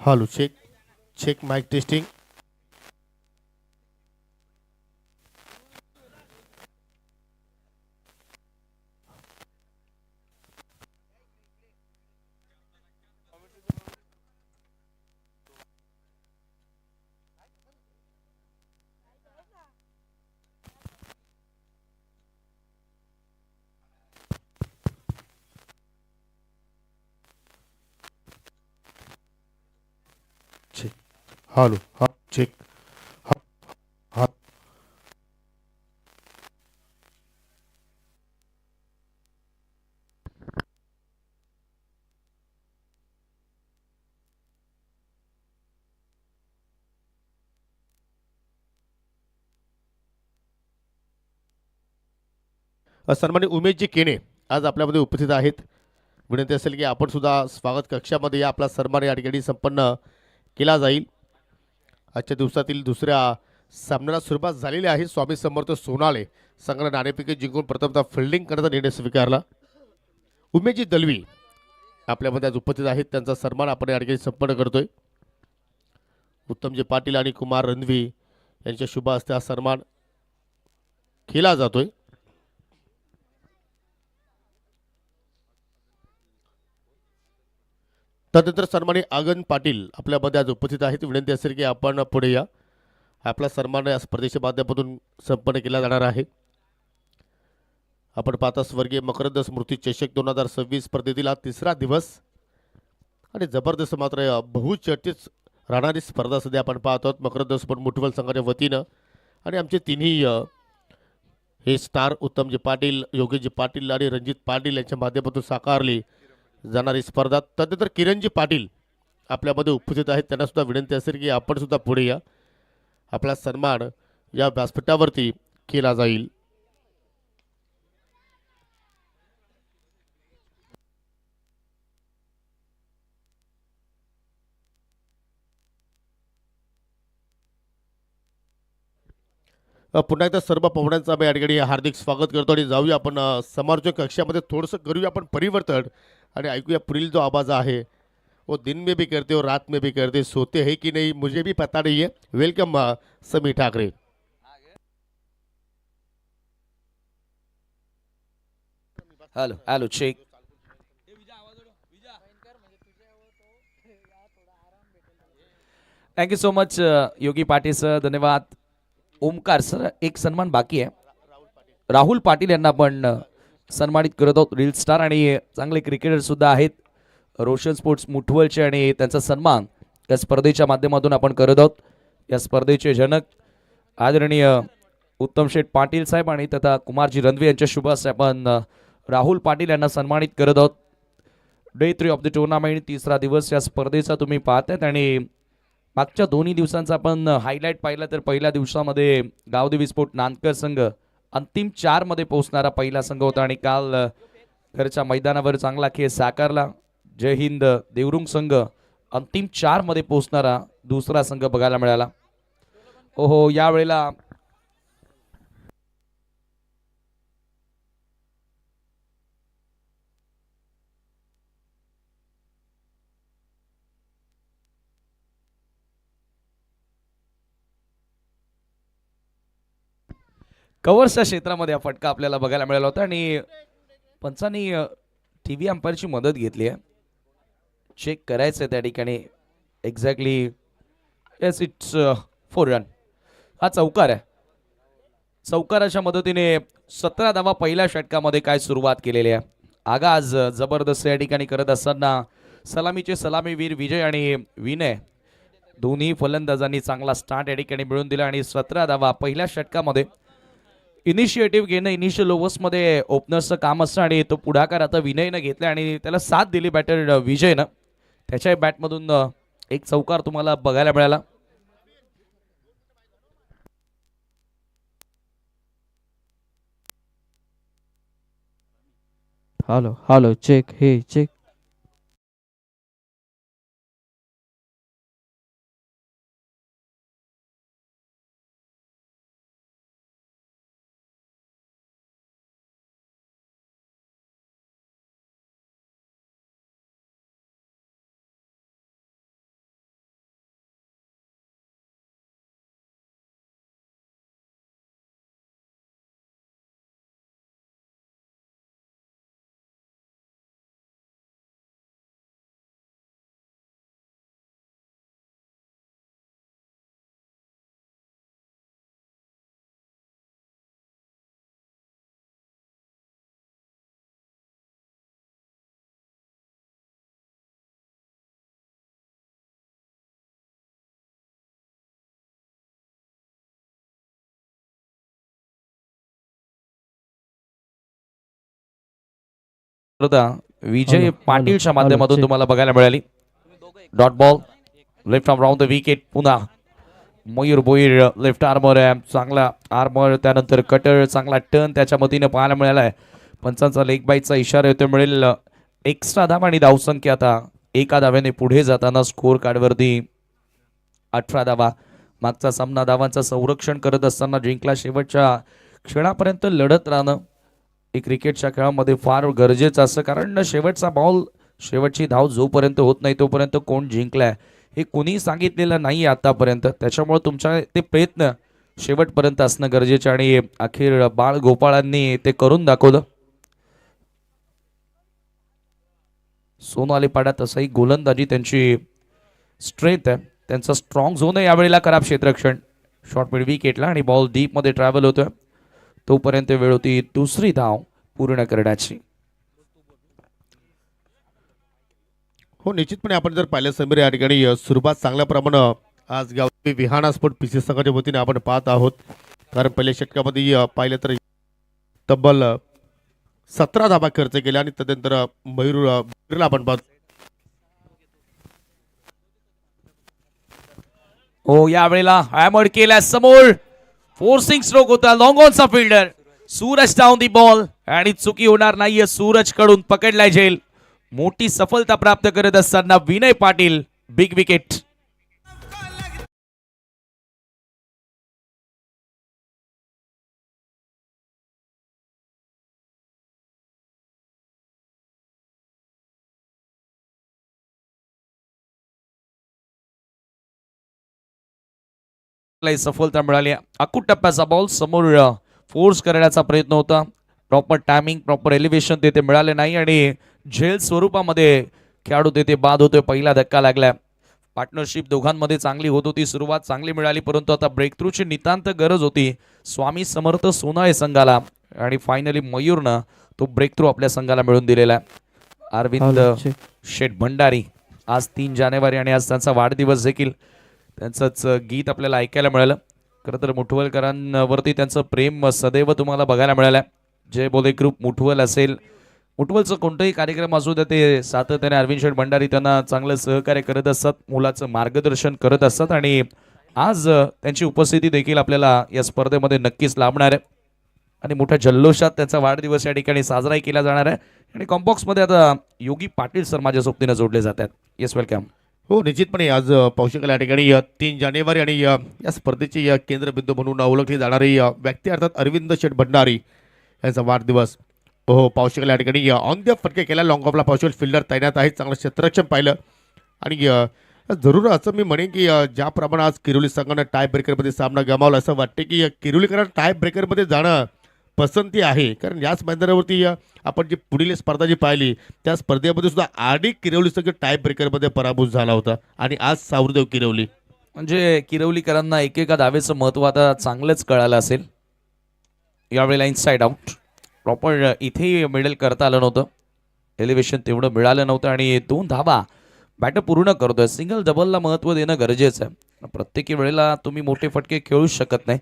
Hello check check mike testing. Check. Hello हा check. हा हा. सन्मान्य उमेशजी केणे आज आपल्यामध्ये उपस्थित आहेत. विनंती असेल की आपण सुद्धा स्वागत कक्षामध्ये या. आपला सन्मान या ठिकाणी संपन्न केला जाईल. आजच्या दिवसातील दुसऱ्या सामन्याला सुरुवात झालेली आहे. स्वामी समर्थ सोनाळे संघाला नाणेफेकी जिंकून प्रथमतः फिल्डिंग करण्याचा निर्णय स्वीकारला. उमेशजी दलवी आपल्यामध्ये आज उपस्थित आहेत. त्यांचा सन्मान आपण या ठिकाणी संपन्न करतोय. उत्तमजी पाटील आणि कुमार रणवी यांच्या शुभ हस्ते हा सन्मान केला जातोय. त्यानंतर सन्मानी आगन पाटील आपल्यामध्ये आज उपस्थित आहेत. विनंती असेल की आपण पुढे या. आपला सन्मान या स्पर्धेच्या माध्यमातून संपन्न केला जाणार आहे. आपण पाहता स्वर्गीय मकरंद स्मृती चषक 2026 स्पर्धेतील हा तिसरा दिवस आणि जबरदस्त मात्र बहुचर्चित राहणारी स्पर्धा सध्या आपण पाहत आहोत. मकरंद स्पोर्ट मुठवल संघाच्या वतीनं आणि आमचे तिन्ही हे स्टार उत्तमजी पाटील, योगेशजी पाटील आणि रणजित पाटील यांच्या माध्यमातून साकारली जाणारी स्पर्धा. त्यानंतर किरणजी पाटील आपल्यामध्ये उपस्थित आहेत. त्यांना सुद्धा विनंती असेल की आपण सुद्धा पुढे या. आपला सन्मान या व्यासपीठावरती केला जाईल. पुन्हा एकदा सर्व पाहुण्यांचं आम्ही या ठिकाणी हार्दिक स्वागत करतो आणि जाऊया आपण समालोचक कक्षामध्ये थोडंसं करूया आपण परिवर्तन आणि ऐकूया पुढील जो आवाज आहे. वो दिन में भी करते हो रात में भी करते, सोते हैं कि नहीं मुझे भी पता नहीं है. Welcome Sami Thackeray. Hello hello check. Thank you so much Yogi Patil sir, धन्यवाद. ओमकार सर, एक सन्मान बाकी आहे. राहुल पाटील यांना आपण सन्मानित करत आहोत. रील स्टार आणि चांगले क्रिकेटर सुद्धा आहेत. रोशन स्पोर्ट्स मुठवलचे आणि त्यांचा सन्मान या स्पर्धेच्या माध्यमातून आपण करत आहोत. या स्पर्धेचे जनक आदरणीय उत्तम शेठ पाटील साहेब आणि तथा कुमारजी रणवी यांच्या शुभ हस्ते आपण राहुल पाटील यांना सन्मानित करत आहोत. डे 3 ऑफ द टुर्नामेंट, तिसरा दिवस या स्पर्धेचा तुम्ही पाहतायत आणि मागच्या दोन्ही दिवसांचा आपण हायलाईट पाहिला तर पहिल्या दिवसामध्ये गावदेवी स्पोर्ट नांदकर संघ अंतिम 4 मध्ये पोहोचणारा पहिला संघ होता आणि काल घरच्या मैदानावर चांगला खेळ साकारला. जय हिंद देवरुंग संघ अंतिम 4 मध्ये पोहोचणारा दुसरा संघ बघायला मिळाला. ओहो, यावेळेला कव्हर्सच्या क्षेत्रामध्ये हा फटका आपल्याला बघायला मिळाला होता आणि पंचांनी टीव्ही अंपायरची मदत घेतली आहे. चेक करायचं त्या ठिकाणी एक्झॅक्टली. Yes, it's 4 run. हा चौकार आहे. चौकाराच्या मदतीने 17 धावा पहिल्या षटकामध्ये काय सुरुवात केलेली आहे. आगाज जबरदस्त या ठिकाणी करत असताना सलामीचे सलामीवीर विजय आणि विनय दोन्ही फलंदाजांनी चांगला स्टार्ट या ठिकाणी मिळून दिला आणि 17 धावा पहिल्या षटकामध्ये. इनिशिएटिव्ह घेणं इनिशियल ओव्हर्समध्ये ओपनर्सचं काम असतं आणि तो पुढाकार आता विनयनं घेतला आणि त्याला साथ दिली बॅटर विजयनं. त्याच्या बॅटमधून एक चौकार तुम्हाला बघायला मिळाला. Hello hello check. हे चेक. विजय हॅलो, पाटीलच्या हॅलो, माध्यमातून चेक. तुम्हाला बघायला मिळाली. Dot ball left from round the wicket. पुन्हा मयूर भोईर लेफ्ट आर्मर आहे, चांगला आर्मर, त्यानंतर कटर, चांगला टर्न त्याच्या मतीने पाहायला मिळाला आहे. पंचांचा लेग बाईटचा इशारा येतो, मिळेल एक्स्ट्रा धाव आणि धावसंख्या आता एका धाव्याने पुढे जाताना स्कोर कार्डवरती 18 धावा. मागचा सामना धावांचं संरक्षण करत असताना जिंकला. शेवटच्या क्षणापर्यंत लढत राहणं हे क्रिकेटच्या खेळामध्ये फार गरजेचं असतं, कारण शेवटचा बॉल, शेवटची धाव जोपर्यंत होत नाही तोपर्यंत कोण जिंकलाय हे कोणी सांगितलेलं नाही आतापर्यंत. त्याच्यामुळे तुमच्या ते प्रयत्न शेवटपर्यंत असणं गरजेचं आणि अखेर बाळ गोपाळांनी ते करून दाखवलं. सोनाली पाडा तसंही गोलंदाजी त्यांची स्ट्रेंथ आहे, त्यांचा स्ट्रॉंग झोन आहे यावेळेला खराब क्षेत्ररक्षण. शॉर्ट मिड विकेटला आणि बॉल डीप मध्ये ट्रॅव्हल होतोय, तोपर्यंत वेळ होती दुसरी धाव पूर्ण करण्याची. हो, निश्चितपणे आपण जर पाहिलं समीर, या ठिकाणी सुरुवात चांगल्या प्रमाणे आज गावठी विहाना स्पोर्ट पीसी संघाच्या वतीने आपण पाहत आहोत. कारण पहिल्या षटकामध्ये पाहिलं तर तब्बल 17 धाबा खर्च केल्या आणि त्यानंतर मयूरला आपण पाहतो. हो, यावेळेला हॅमर केला समोर, फोर्सिंग स्ट्रोक होता, लॉंग ऑनचा fielder Suraj down the ball आणि चुकी होणार नाहीये. सूरज कडून पकडलाय झेल. मोठी सफलता प्राप्त करत असताना विनय पाटील बिग विकेट. सफलता मिळाली. अकूट टप्प्याचा बॉल समोर फोर्स करण्याचा प्रयत्न होता, प्रॉपर टायमिंग, प्रॉपर एलिव्हेशन तेथे मिळाले नाही आणि झेल स्वरूपामध्ये खेळाडू तेथे बाद होतोय. पहिला धक्का लागला. पार्टनरशिप दोघांमध्ये चांगली होत होती, सुरुवात चांगली मिळाली, परंतु आता ब्रेक थ्रूची नितांत गरज होती स्वामी समर्थ सोनाळे संघाला आणि फायनली मयूरनं तो ब्रेक थ्रू आपल्या संघाला मिळून दिलेला आहे. Arvind hello, check. शेठ भंडारी आज 3 जानेवारी आणि आज त्यांचा वाढदिवस देखील. त्यांचंच गीत आपल्याला ऐकायला मिळालं. खरं तर मुठवलकरांवरती त्यांचं प्रेम सदैव तुम्हाला बघायला मिळालं. जय बोले ग्रुप मुठवल असेल, मुठवलचं कोणताही कार्यक्रम असू द्या, ते सातत्याने अरविंद शेठ भंडारी त्यांना चांगलं सहकार्य करत असतात, मुलाचं मार्गदर्शन करत असतात आणि आज त्यांची उपस्थिती देखील आपल्याला या स्पर्धेमध्ये नक्कीच लाभणार आहे आणि मोठ्या जल्लोषात त्याचा वाढदिवस या ठिकाणी साजराही केला जाणार आहे. आणि कॉम्बॉक्समध्ये आता योगी पाटील सर माझ्या सोबतीनं जोडले जातात. Yes, welcome. हो, निश्चितपणे आज पाहू शकाल या ठिकाणी 3 जानेवारी आणि या स्पर्धेची केंद्रबिंदू म्हणून ओळखली जाणारी व्यक्ती अर्थात अरविंद शेठ भंडारी यांचा वाढदिवस. हो, पाहू शकाल या ठिकाणी ऑन द फटके केला, लॉंग ऑफला पाहू शकाल फिल्डर तैनात आहे, चांगलं क्षेत्ररक्षण पाहिलं आणि जरूर असं मी म्हणेन की ज्याप्रमाणे आज किरोली संघानं टाय ब्रेकरमध्ये सामना गमावला, असं वाटते की किरोलीकरांना टाय ब्रेकरमध्ये जाणं पसंती आहे. कारण याच मैदानावरती आपण जी पुढील स्पर्धा जी पाहिली त्या स्पर्धेमध्ये सुद्धा आधी किरवली संघ टाय ब्रेकरमध्ये पराभूत झाला होता आणि आज सावरदेव किरवली. म्हणजे किरवलीकरांना एकेका धावेचं महत्व आता चांगलंच कळालं असेल. यावेळेला इनसाइड आउट, प्रॉपर इथे मिडल करता आलं नव्हतं, एलिव्हेशन तेवढं मिळालं नव्हतं आणि 2 धावा बॅटर पूर्ण करतोय. सिंगल डबलला महत्व देणं गरजेचं आहे. प्रत्येक वेळेला तुम्ही मोठे फटके खेळूच शकत नाही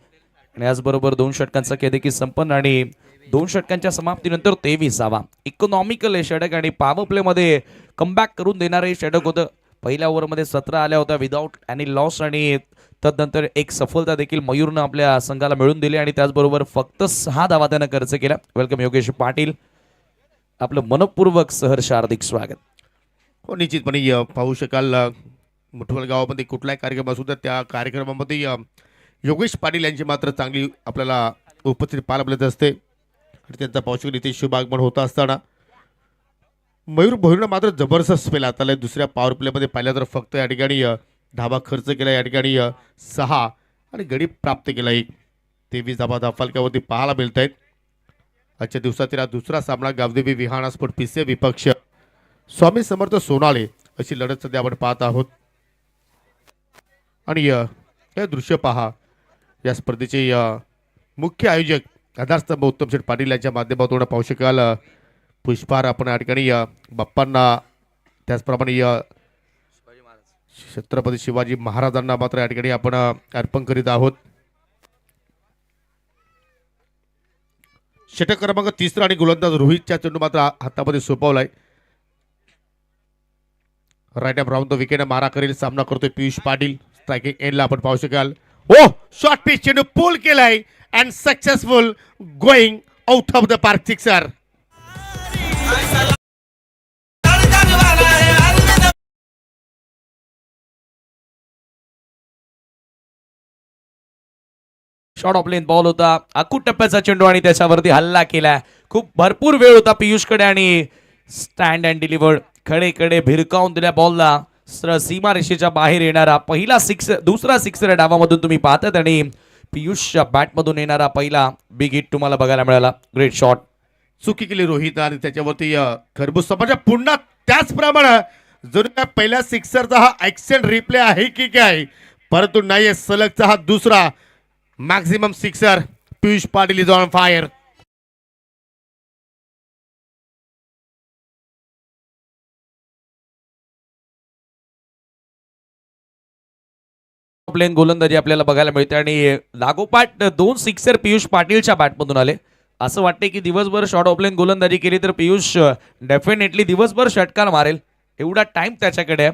आणि याचबरोबर 2 षटकांचा खेळ देखील संपन्न आणि 2 षटकांच्या समाप्तीनंतर 23 धावा. इकॉनॉमिकल हे षटक आणि पॉवर प्लेमध्ये कमबॅक करून देणारं हे षटक होतं. पहिल्या ओव्हरमध्ये 17 आल्या होत्या विदाऊट एनी लॉस आणि तदनंतर एक सफलता देखील मयूरनं आपल्या संघाला मिळून दिली आणि त्याचबरोबर फक्त 6 धावा त्यानं खर्च केला. वेलकम योगेश पाटील, आपलं मनपूर्वक सहर्ष हार्दिक स्वागत. हो, निश्चितपणे पाहू शकाल मुठवल गावामध्ये कुठलाही कार्यक्रम असू तर त्या कार्यक्रमामध्ये योगेश पाटील यांची मात्र चांगली आपल्याला उपस्थिती पाहायला मिळत असते आणि त्यांचा पाहू शकाल इथे शुभ आगमन होत असताना मयूर भोईरनं मात्र जबरदस्त स्पेल आता दुसऱ्या पॉवर प्लेमध्ये पाहिलं तर फक्त या ठिकाणी धाबा खर्च केला, या ठिकाणी 6 आणि गडी प्राप्त केला 1. 23 धाबा धाफालक्यावरती पाहायला मिळत आहेत. आजच्या दिवसातील दुसरा सामना गावदेवी विहाना स्पोर्ट पीसी विपक्ष स्वामी समर्थ सोनाळे अशी लढत सध्या आपण पाहत आहोत आणि हे दृश्य पहा. या स्पर्धेचे मुख्य आयोजक आधारस्तंभ उत्तम शेठ पाटील यांच्या माध्यमातून पाहू शकाल पुष्पहार आपण या ठिकाणी बाप्पांना, त्याचप्रमाणे छत्रपती शिवाजी महाराजांना मात्र या ठिकाणी आपण अर्पण करीत आहोत. षटक क्रमांक 3 आणि गोलंदाज रोहितच्या चेंडू मात्र हातामध्ये सोपवलाय. Right up round the wicket मारा करेल सामना करतोय पियुष पाटील. स्ट्रायकिंग एंडला आपण पाहू शकाल. ओ शॉर्ट पिच चेंडू पुल केलाय and successful going out of the park sixer. Short of lane ball होता, अकूट टप्प्याचा चेंडू आणि त्याच्यावरती हल्ला केला. खूप भरपूर वेळ होता पियुषकडे आणि स्टँड अँड डिलिव्हर्ड खडे भिरकावून दिल्या बॉलला. सीमा रेषेच्या बाहेर येणारा पहिला सिक्सर, दुसरा सिक्सर डावामधून तुम्ही पाहतात आणि पियुषच्या बॅटमधून येणारा पहिला बिग हिट तुम्हाला बघायला मिळाला. Great shot. चुकी केली रोहित आणि त्याच्यावरती खरबूज समाजा पुन्हा त्याचप्रमाणे जर काय पहिल्या सिक्सरचा हा ऍक्शन रिप्ले आहे की काय, परंतु नाही सलगचा हा दुसरा maximum sixer. Piyush Patil is on fire. प्लेन गोलंदाजी आपल्याला बघायला मिळते आणि लागोपाठ 2 सिक्सर पियुष पाटीलच्या बॅटमधून आले. असं वाटते की दिवसभर शॉर्ट ऑफ लेन गोलंदाजी केली तर पियुष डेफिनेटली दिवसभर षटकार मारेल, एवढा टाइम त्याच्याकडे आहे.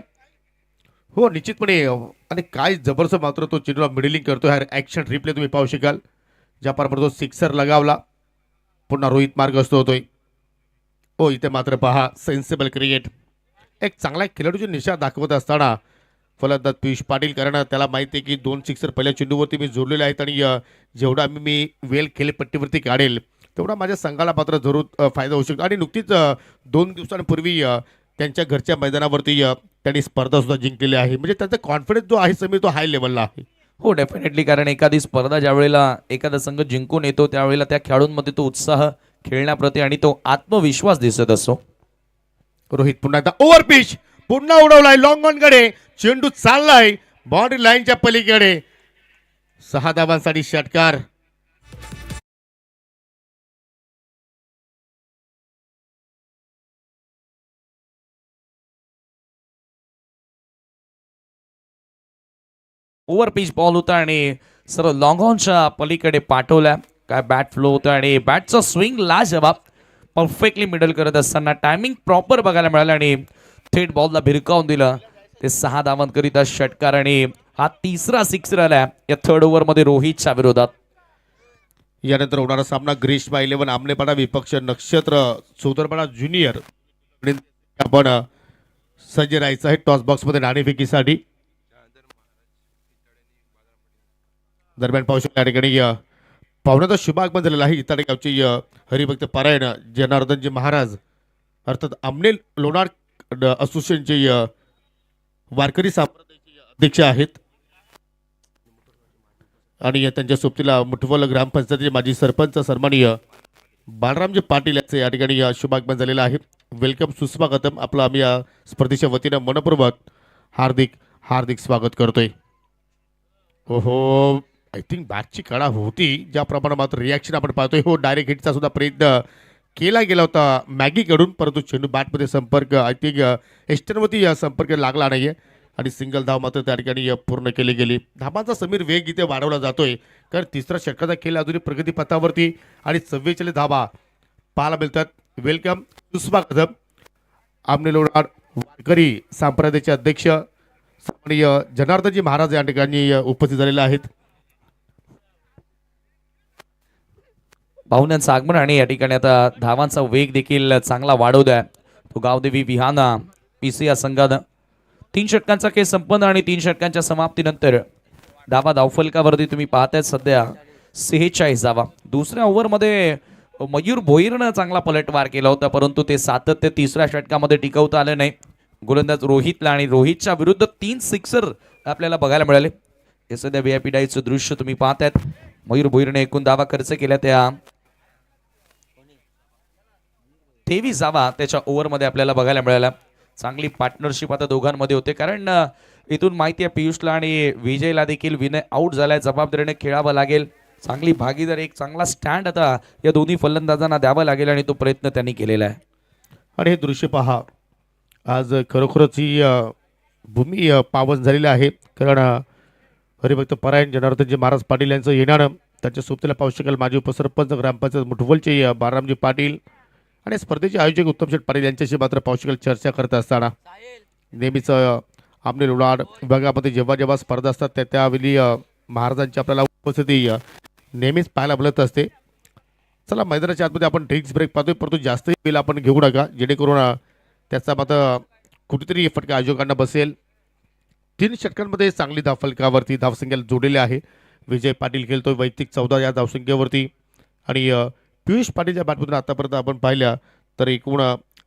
हो निश्चितपणे. आणि काय जबरदस्त मात्र तो चेंडूला मिडलिंग करतो. हा ऍक्शन रिप्ले तुम्ही पाहू शकाल. ज्या प्रमाणे तो सिक्सर लगावला, पुन्हा रोहित मार्गस्थ होतोय. हो इथे मात्र पहा सेन्सिबल क्रिकेट. एक चांगला खेळाडूची निशा दाखवत असताना फलंदाज पियुष पाटील, कारण त्याला माहिती आहे की 2 सिक्सर पहिल्या चेंडूवरती मी जोडलेले आहेत आणि जेवढा मी वेल खेळपट्टीवरती काढेल तेवढा माझ्या संघाला मात्र जरूर फायदा होऊ शकतो. आणि नुकतीच 2 दिवसांपूर्वी त्यांच्या घरच्या मैदानावरती त्यांनी स्पर्धा सुद्धा जिंकलेली आहे. म्हणजे त्यांचा कॉन्फिडन्स जो आहे समीर तो हाय लेवलला आहे. हो डेफिनेटली, कारण एखादी स्पर्धा ज्या वेळेला एखादा संघ जिंकून येतो त्यावेळेला त्या खेळाडूंमध्ये तो उत्साह खेळण्याप्रती आणि तो आत्मविश्वास दिसत असतो. रोहित पुन्हा एकदा ओव्हर पिच पुन्हा उडवलाय लॉंग ऑन कडे. चेंडू चाललाय बाउंड्री लाईनच्या पलीकडे. 6 धावांसाठी षटकार. ओव्हर पिच बॉल होता आणि सर्व लॉंग ऑनच्या पलीकडे पाठवल्या. काय बॅट फ्लो होता आणि बॅटचा स्विंग लाजवाब, परफेक्टली मिडल करत असताना टायमिंग प्रॉपर बघायला मिळालं आणि थेट बॉलला भिरकावून दिलं. ते 6 धावांकरिता षटकार आणि हा तिसरा सिक्सर आला या थर्ड ओव्हरमध्ये रोहितच्या विरोधात. यानंतर होणारा सामना ग्रीष्मा 11 आमलेपाडा विपक्ष नक्षत्र सोदरपाडा ज्युनियर. आपण सज्ज राहायचं आहे टॉस बॉक्समध्ये नाणेफेकीसाठी. दरम्यान पाहू शकता या ठिकाणी पाहुण्याचा शुभ आगमन झालेला आहे. इतर गावचे हरिभक्त पारायण जनार्दनजी महाराज अर्थात आमने लोणार असोसिएशनचे वारकरी संप्रदायाचे अध्यक्ष आहेत आणि त्यांच्या सोबतीला मुठवल ग्रामपंचायतीचे माजी सरपंच सन्माननीय बाळरामजी पाटील यांचे या ठिकाणी शुभागमन झालेलं आहे. वेलकम, सुस्वागतम. आपलं आम्ही या स्पर्धेच्या वतीनं मनपूर्वक हार्दिक हार्दिक स्वागत करतोय. ओहो आय थिंक बॅटची कडा होती, ज्याप्रमाणे मात्र रिॲक्शन आपण पाहतोय. हो डायरेक्ट हिटचा सुद्धा प्रयत्न केला गेला होता मॅगीकडून, परंतु चेंडू बॅटमध्ये संपर्क आय थिंक एस्टनवरती संपर्क लागला नाहीये आणि सिंगल धाव मात्र त्या ठिकाणी पूर्ण केली गेली. धावांचा समीर वेग इथे वाढवला जातोय, कारण तिसरा षटकाचा खेळ अजूनही प्रगतीपथावरती आणि 44 धावा पाहायला मिळतात. वेलकम, सुस्वागतम. आमने लोणार वारकरी संप्रदायाचे अध्यक्ष सन्माननीय जनार्दनजी महाराज या ठिकाणी उपस्थित झालेले आहेत. पाहुण्यांचं आगमन आणि या ठिकाणी आता धावांचा वेग देखील चांगला वाढवलाय तो गावदेवी विहाना पीसी या संघानं. 3 षटकांचा खेळ संपन्न आणि 3 षटकांच्या समाप्तीनंतर धावा धावफलकावरती तुम्ही पाहताय सध्या 46 धावा. दुसऱ्या ओव्हरमध्ये मयूर भोईरनं चांगला पलटवार केला होता, परंतु ते सातत्य तिसऱ्या षटकामध्ये टिकवता आलं नाही. गोलंदाज रोहितला आणि रोहितच्या विरुद्ध 3 सिक्सर आपल्याला बघायला मिळाले. हे सध्या VIP डायचं दृश्य तुम्ही पाहतायत. मयूर भोईरने एकूण धावा खर्च केल्या त्या 23 धावा त्याच्या ओव्हरमध्ये आपल्याला बघायला मिळाल्या. चांगली पार्टनरशिप आता दोघांमध्ये होते, कारण इथून माहिती आहे पियुषला आणि विजयला देखील विनय आउट झालाय, जबाबदारीने खेळावं लागेल. चांगली भागीदार, एक चांगला स्टँड आता या दोन्ही फलंदाजांना द्यावा लागेल आणि तो प्रयत्न त्यांनी केलेला आहे. आणि हे दृश्य पहा, आज खरोखरच ही भूमी पावन झालेली आहे, कारण हरिभक्त परायण जनार्दनजी महाराज पाटील यांचं येणारं त्यांच्या सोबतीला पाहू शकाल माजी उपसरपंच ग्रामपंचायत मुठवलचे बाळरामजी पाटील आणि स्पर्धेचे आयोजक उत्तम शेठ पाटील यांच्याशी मात्र पाहू शकाल चर्चा करत असताना नेहमीच आमने लोणाड विभागामध्ये जेव्हा जेव्हा स्पर्धा असतात त्यावेळी महाराजांची आपल्याला उपस्थिती नेहमीच पाहायला मिळत असते. चला मैदानाच्या आतमध्ये आपण ड्रिंक्स ब्रेक पाहतोय, परंतु जास्त वेळ आपण घेऊ नका जेणेकरून त्याचा मात्र कुठेतरी फटका आयोजकांना बसेल. 3 षटकांमध्ये चांगली धावफलकावरती धावसंख्येला जोडलेले आहे. विजय पाटील खेळतोय वैयक्तिक 14 या धावसंख्येवरती आणि पियुष पाटीलच्या बॅटमधून आतापर्यंत आपण पाहिल्या तर एकूण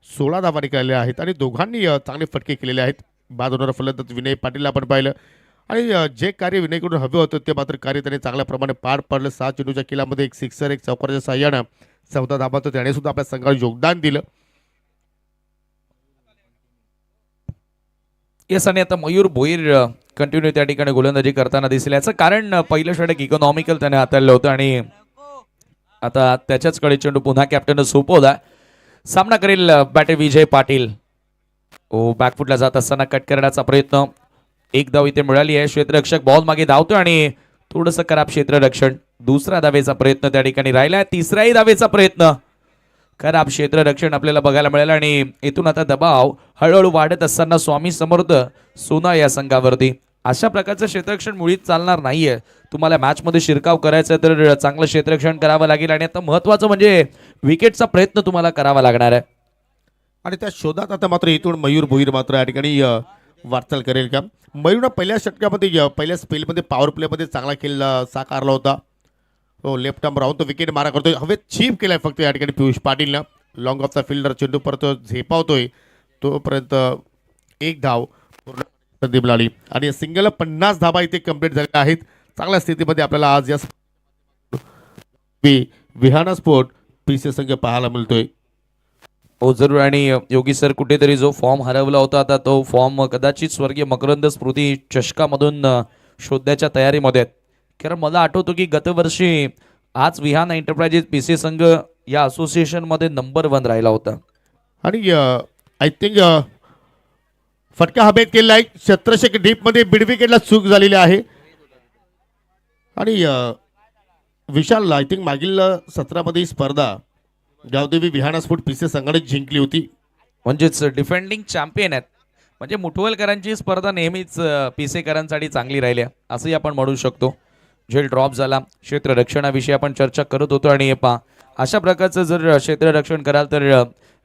16 धावा निघालेल्या आहेत आणि दोघांनी चांगले फटके केलेले आहेत. बाद होणारा फलंदाज विनय पाटीलला आपण पाहिलं आणि जे कार्य विनयकडून हवे होतं ते मात्र कार्य त्याने चांगल्या प्रमाणे पार पाडलं. 7 चेंडूच्या किल्ल्यामध्ये एक सिक्सर एक चौकाराच्या साह्यानं 14 धावांचं त्याने सुद्धा आपल्या संघाला योगदान दिलं. येस आणि आता मयूर भोईर कंटिन्यू त्या ठिकाणी गोलंदाजी करताना दिसेल. याचं कारण पहिलं षटक इकॉनॉमिकल त्याने हाताळलं होतं आणि आता त्याच्याच कडे चेंडू पुन्हा कॅप्टननं सोपवला. सामना करेल बॅटर विजय पाटील. बॅकफुटला जात असताना कट करण्याचा प्रयत्न, एक धाव इथे मिळाली आहे. क्षेत्ररक्षक बॉल मागे धावतो आणि थोडंसं खराब क्षेत्ररक्षण. दुसरा धावेचा प्रयत्न त्या ठिकाणी राहिला, तिसराही धावेचा प्रयत्न, खराब क्षेत्ररक्षण आपल्याला बघायला मिळालं आणि इथून आता दबाव हळूहळू वाढत असताना स्वामी समर्थ सोना या संघावरती. अशा प्रकारचं क्षेत्ररक्षण मुळीच चालणार नाहीये. तुम्हाला मॅचमध्ये शिरकाव करायचं तर चांगलं क्षेत्ररक्षण करावं लागेल आणि आता महत्वाचं म्हणजे विकेटचा प्रयत्न तुम्हाला करावा लागणार आहे. आणि त्या शोधात आता मात्र इथून मयूर भोईर मात्र या ठिकाणी वाटचाल करेल का. मयूरनं पहिल्या षटकामध्ये पहिल्या स्पेलमध्ये पॉवर प्लेमध्ये चांगला खेळ साकारला होता. लेफ्ट आर्म राहून तो विकेट मारा करतोय. हवेत चीप केलाय फक्त या ठिकाणी पियुष पाटीलनं. लॉंग ऑफचा फिल्डर चेंडू परत झेपावतोय तोपर्यंत एक धाव पूर्ण संधी मिळाली आणि सिंगल 50 धावा इथे कंप्लीट झालेल्या आहेत. चांगल्या स्थितीमध्ये आपल्याला आज या विहाना स्पोर्ट पीसी संघ पाहायला मिळतोय. हो जरूर. आणि योगी सर कुठेतरी जो फॉर्म हरवला होता आता तो फॉर्म कदाचित स्वर्गीय मकरंद स्मृती चषकामधून शोधण्याच्या तयारीमध्ये आहेत. कारण मला आठवतो की गतवर्षी आज विहान एंटरप्राइजेस पीसी संघ या असोसिएशनमध्ये नंबर 1 राहिला होता. आणि आय थिंक फटका हवेत केलेला आहे. क्षेत्ररक्षक डीपमध्ये बीड विकेटला चूक झालेली आहे आणि विशाल आय थिंक मागील सत्रामध्ये ही स्पर्धा गावदेवी विहाना स्पोर्ट पीसी संघाने जिंकली होती. म्हणजेच डिफेंडिंग चॅम्पियन आहेत. म्हणजे मुठवलकरांची स्पर्धा नेहमीच पीसेकरांसाठी चांगली राहिली असंही आपण म्हणू शकतो. झेल ड्रॉप झाला, क्षेत्ररक्षणाविषयी आपण चर्चा करत होतो आणि अशा प्रकारचं जर क्षेत्ररक्षण कराल तर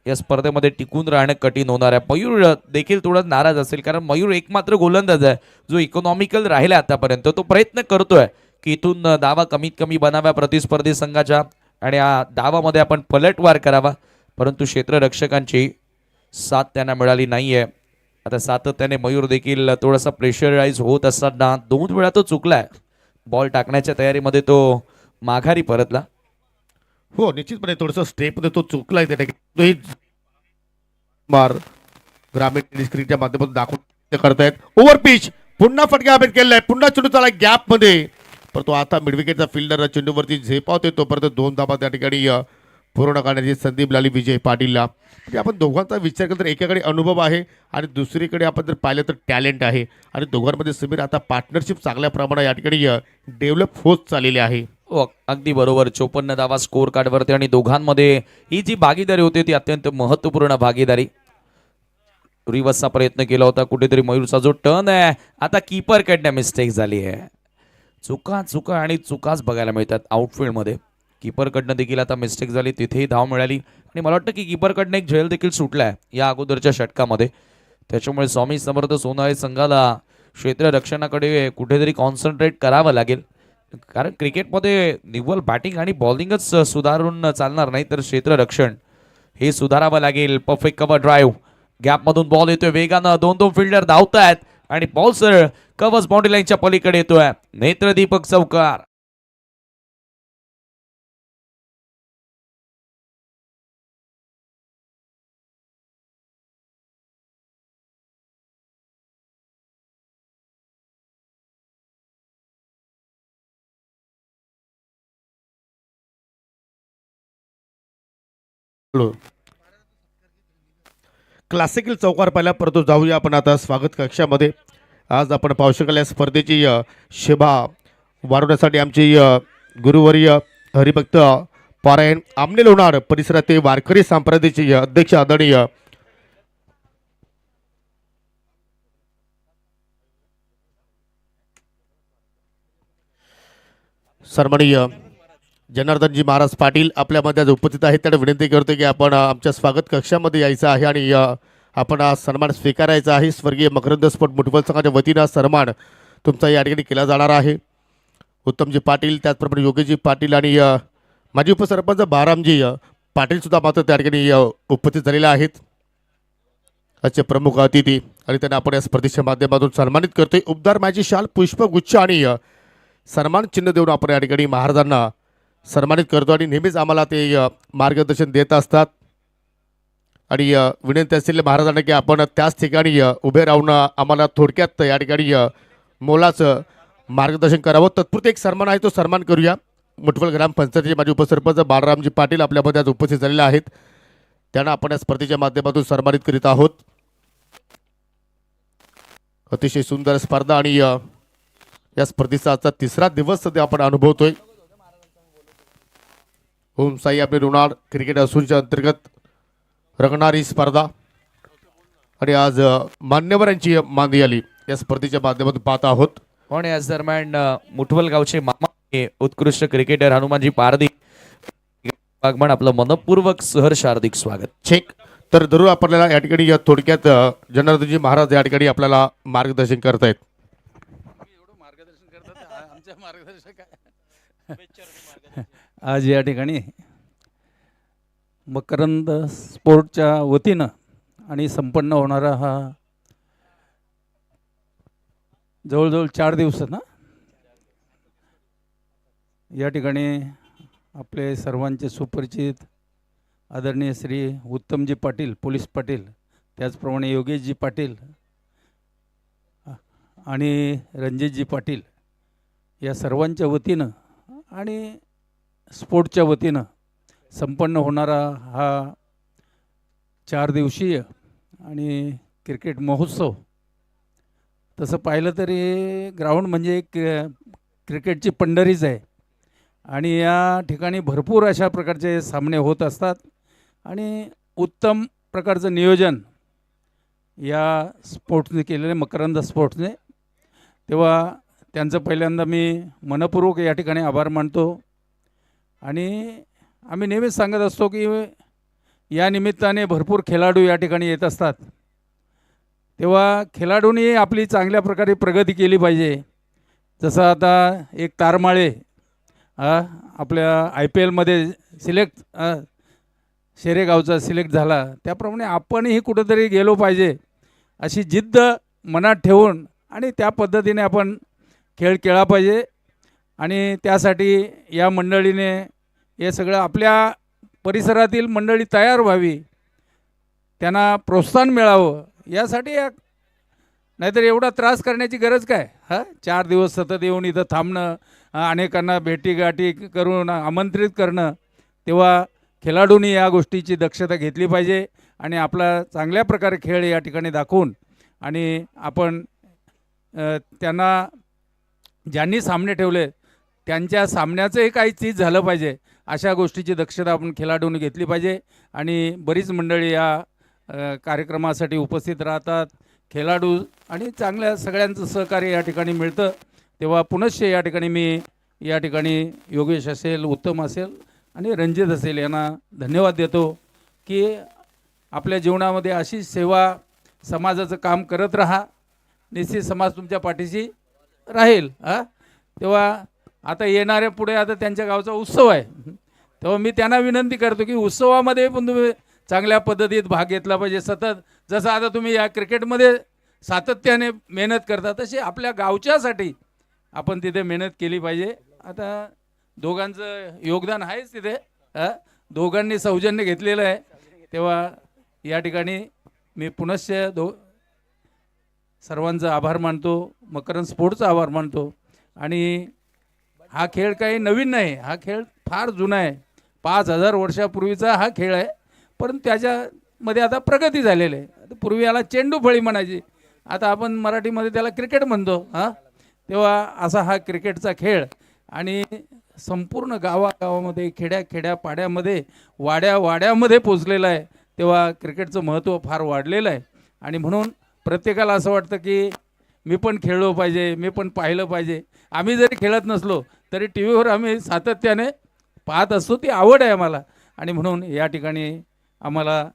या स्पर्धेमध्ये टिकून राहणं कठीण होणार आहे. मयूर देखील थोडा नाराज असेल कारण मयूर एकमात्र गोलंदाज आहे जो इकॉनॉमिकल राहिला आतापर्यंत. तो प्रयत्न करतोय की इथून धावा कमीत कमी बनाव्या प्रतिस्पर्धी संघाच्या आणि या धावामध्ये आपण पलटवार करावा, परंतु क्षेत्ररक्षकांची साथ त्यांना मिळाली नाहीये. आता सातत्याने मयूर देखील थोडासा प्रेशराईज होत असताना 2 वेळा तो चुकलाय. बॉल टाकण्याच्या तयारीमध्ये तो माघारी परतला. हो निश्चितपणे थोडंसं स्टेपमध्ये तो चुकलाय. त्या ठिकाणी मार ग्रामीण टेनिस क्रिकेटच्या माध्यमातून दाखवून करतायत. ओव्हर पिच पुन्हा फटका हवेत केलाय. पुन्हा चेंडू चाला गॅपमध्ये, पण तो आता मिडविकेटचा फिल्डर चेंडूवरती झेपावतोय तोपर्यंत 2 धावा त्या ठिकाणी पूर्ण करण्याची संधी मिळाली विजय पाटीलला. म्हणजे आपण दोघांचा विचार केला तर एकाकडे अनुभव आहे आणि दुसरीकडे आपण जर पाहिलं तर टॅलेंट आहे आणि दोघांमध्ये समीर आता पार्टनरशिप चांगल्या प्रमाणात या ठिकाणी डेव्हलप होत चाललेली आहे. अगदी बरोबर. 54 धावा स्कोर कार्डवरती आणि दोघांमध्ये ही जी भागीदारी होती ती अत्यंत महत्त्वपूर्ण भागीदारी. रिवर्सचा प्रयत्न केला होता कुठेतरी मयूरचा जो टर्न आहे आता कीपरकडनं मिस्टेक झाली आहे. चुका आणि चुकाच बघायला मिळतात आउटफील्डमध्ये. कीपरकडनं देखील आता मिस्टेक झाली, तिथेही धाव मिळाली आणि मला वाटतं की कीपरकडनं एक झेल देखील सुटला आहे या अगोदरच्या षटकामध्ये. त्याच्यामुळे स्वामी समर्थ सोनाई संघाला क्षेत्ररक्षणाकडे कुठेतरी कॉन्सन्ट्रेट करावं लागेल. कारण क्रिकेटमध्ये निव्वळ बॅटिंग आणि बॉलिंगच सुधारून चालणार नाही तर क्षेत्ररक्षण हे सुधारावं लागेल. परफेक्ट कव्हर ड्राईव्ह, गॅपमधून बॉल येतोय वेगानं, 2 फिल्डर धावत आहेत आणि बॉल सर कव्हर्स बाउंड्री लाईनच्या पलीकडे येतोय. नेत्रदीपक चौकार. क्लासिकल चौकार पाहिला, परंतु जाऊया आपण आता स्वागत कक्षामध्ये. आज आपण पाहू शकाल या स्पर्धेची शोभा वाढवण्यासाठी आमची गुरुवर्य हरिभक्त पारायण आमने लोणार परिसरातील वारकरी संप्रदायाचे अध्यक्ष आदरणीय सन्माननीय जनार्दनजी महाराज पाटील आपल्यामध्ये आज उपस्थित आहेत. त्यांना विनंती करतो की आपण आमच्या स्वागत कक्षामध्ये यायचं आहे आणि आपण हा सन्मान स्वीकारायचा आहे. स्वर्गीय मकरंद स्फोट मुठबल संघाच्या वतीनं हा सन्मान तुमचा या ठिकाणी केला जाणार आहे. उत्तमजी पाटील, त्याचप्रमाणे योगेशजी पाटील आणि माजी उपसरपंच बारामजी पाटीलसुद्धा मात्र त्या ठिकाणी उपस्थित झालेले आहेत. आजचे प्रमुख अतिथी आणि त्यांना आपण या स्पर्धेच्या माध्यमातून सन्मानित करतोय. उबदार माजी शाल, पुष्पगुच्छ आणि सन्मान चिन्ह देऊन आपण या ठिकाणी महाराजांना सन्मानित करतो आणि नेहमीच आम्हाला ते मार्गदर्शन देत असतात. आणि विनंती असेल महाराजांना की आपण त्याच ठिकाणी उभे राहून आम्हाला थोडक्यात या ठिकाणी मोलाचं मार्गदर्शन करावं. तत्पुरते एक सन्मान आहे, तो सन्मान करूया. मुठवल ग्रामपंचायतीचे माजी उपसरपंच बाळरामजी पाटील आपल्यामध्ये आज उपस्थित झालेले आहेत. त्यांना आपण या स्पर्धेच्या माध्यमातून सन्मानित करीत आहोत. अतिशय सुंदर स्पर्धा आणि या स्पर्धेचा आजचा तिसरा दिवस सध्या आपण अनुभवतोय. ओम साई आपले रोनाल्ड क्रिकेट असोसिएशनच्या अंतर्गत रंगणारी स्पर्धा आणि आज मान्यवरांची मांदी आली या स्पर्धेच्या माध्यमातून पाहत आहोत. आणि याच दरम्यान मुठवल गावचे मामा हे उत्कृष्ट क्रिकेटर हनुमानजी पारधी वाघमण आपलं मनपूर्वक सहर्ष हार्दिक स्वागत. चेक. तर जरूर आपल्याला या ठिकाणी थोडक्यात जनार्दनजी महाराज या ठिकाणी आपल्याला मार्गदर्शन करतायत. आज या ठिकाणी मकरंद स्पोर्टच्या वतीनं आणि संपन्न होणारा हा जवळजवळ 4 दिवस ना या ठिकाणी आपले सर्वांचे सुपरिचित आदरणीय श्री उत्तमजी पाटील पोलीस पाटील, त्याचप्रमाणे योगेशजी पाटील आणि रणजितजी पाटील या सर्वांच्या वतीनं आणि स्पोर्टच्या वतीनं संपन्न होणारा हा 4 दिवसीय आणि क्रिकेट महोत्सव. तसं पाहिलं तरी ग्राउंड म्हणजे एक क्रिकेटची पंढरीच आहे आणि या ठिकाणी भरपूर अशा प्रकारचे सामने होत असतात आणि उत्तम प्रकारचं नियोजन या स्पोर्ट्सने केलेले, मकरंद स्पोर्ट्सने. तेव्हा त्यांचं पहिल्यांदा मी मनपूर्वक या ठिकाणी आभार मानतो. आणि आम्ही नेहमीच सांगत असतो की या निमित्ताने भरपूर खेळाडू या ठिकाणी येत असतात. तेव्हा खेळाडूंनी आपली चांगल्या प्रकारे प्रगती केली पाहिजे. जसं आता एक तारमाळे आपल्या IPLमध्ये सिलेक्ट शेरेगावचा सिलेक्ट झाला, त्याप्रमाणे आपणही कुठंतरी गेलो पाहिजे अशी जिद्द मनात ठेवून आणि त्या पद्धतीने आपण खेळ खेळला पाहिजे. आणि त्यासाठी या मंडळीने हे सगळं आपल्या परिसरातील मंडळी तयार व्हावी, त्यांना प्रोत्साहन मिळावं यासाठी. नाहीतर एवढा त्रास करण्याची गरज काय? 4 दिवस सतत येऊन इथं थांबणं, अनेकांना भेटीगाठी करून आमंत्रित करणं. तेव्हा खेळाडूंनी या गोष्टीची दक्षता घेतली पाहिजे आणि आपला चांगल्या प्रकारे खेळ या ठिकाणी दाखवून आणि आपण त्यांना ज्यांनी सामने ठेवले त्यांच्या सामन्याचंही काही चीज झालं पाहिजे अशा गोष्टीची दक्षता आपण खेळाडूंनी घेतली पाहिजे. आणि बरीच मंडळी या कार्यक्रमासाठी उपस्थित राहतात, खेळाडू आणि चांगल्या सगळ्यांचं सहकार्य या ठिकाणी मिळतं. तेव्हा पुनश्च या ठिकाणी मी या ठिकाणी योगेश असेल, उत्तम असेल आणि रणजित असेल यांना धन्यवाद देतो की आपल्या जीवनामध्ये अशी सेवा समाजाचं काम करत राहा. निश्चित समाज तुमच्या पाठीशी राहील. तेव्हा आता येणाऱ्या पुढे आता त्यांच्या गावचा उत्सव आहे, तेव्हा मी त्यांना विनंती करतो की उत्सवामध्ये पण तुम्ही चांगल्या पद्धतीत भाग घेतला पाहिजे. सतत जसं आता तुम्ही या क्रिकेटमध्ये सातत्याने मेहनत करता तशी आपल्या गावच्यासाठी आपण तिथे मेहनत केली पाहिजे. आता दोघांचं योगदान आहेच तिथे, दोघांनी सौजन्य घेतलेलं आहे. तेव्हा या ठिकाणी मी पुनश्च सर्वांचा आभार मानतो, मकरंद स्पोर्ट्सचा आभार मानतो. आणि हा खेळ काही नवीन नाही, हा खेळ फार जुना आहे. 5000 वर्षापूर्वीचा हा खेळ आहे, परंतु त्याच्यामध्ये आता प्रगती झालेली आहे. पूर्वी याला चेंडू फळी म्हणायची, आता आपण मराठीमध्ये त्याला क्रिकेट म्हणतो. तेव्हा असा हा क्रिकेटचा खेळ आणि संपूर्ण गावागावामध्ये खेड्या पाड्यामध्ये वाड्यामध्ये पोचलेला आहे, तेव्हा क्रिकेटचं महत्त्व फार वाढलेलं आहे. आणि म्हणून प्रत्येकाला असं वाटतं की मी पण खेळलो पाहिजे, मी पण पाहिलं पाहिजे. आम्ही जरी खेळत नसलो तरी टी व्हीवर आम्ही सातत्याने पाहत असतो, ती आवड आहे आम्हाला. आणि म्हणून या ठिकाणी आम्हाला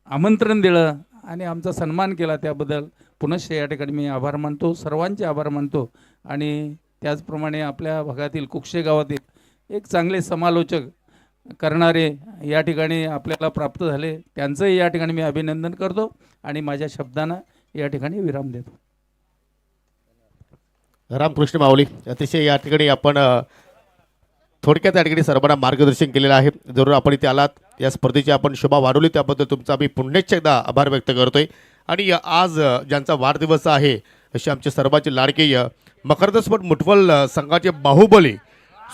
आमंत्रण दिलं आणि आमचा सन्मान केला, त्याबद्दल पुनश्च या ठिकाणी मी आभार मानतो, सर्वांचे आभार मानतो. आणि त्याचप्रमाणे आपल्या भागातील कुक्षे गावातील एक चांगले समालोचक करणारे या ठिकाणी आपल्याला प्राप्त झाले, त्यांचंही या ठिकाणी मी अभिनंदन करतो आणि माझ्या शब्दांना या ठिकाणी विराम देतो. रामकृष्ण माऊली, अतिशय या ठिकाणी आपण थोडक्यात या ठिकाणी सर्वांना मार्गदर्शन केलेलं आहे. जरूर आपण इथे आलात, या स्पर्धेची आपण शोभा वाढवली, त्याबद्दल तुमचा मी पुन्हा एकदा आभार व्यक्त करतोय. आणि आज ज्यांचा वाढदिवस आहे असे आमचे सर्वांचे लाडके मकरंद स्पोर्ट मुठवल संघाचे बाहुबली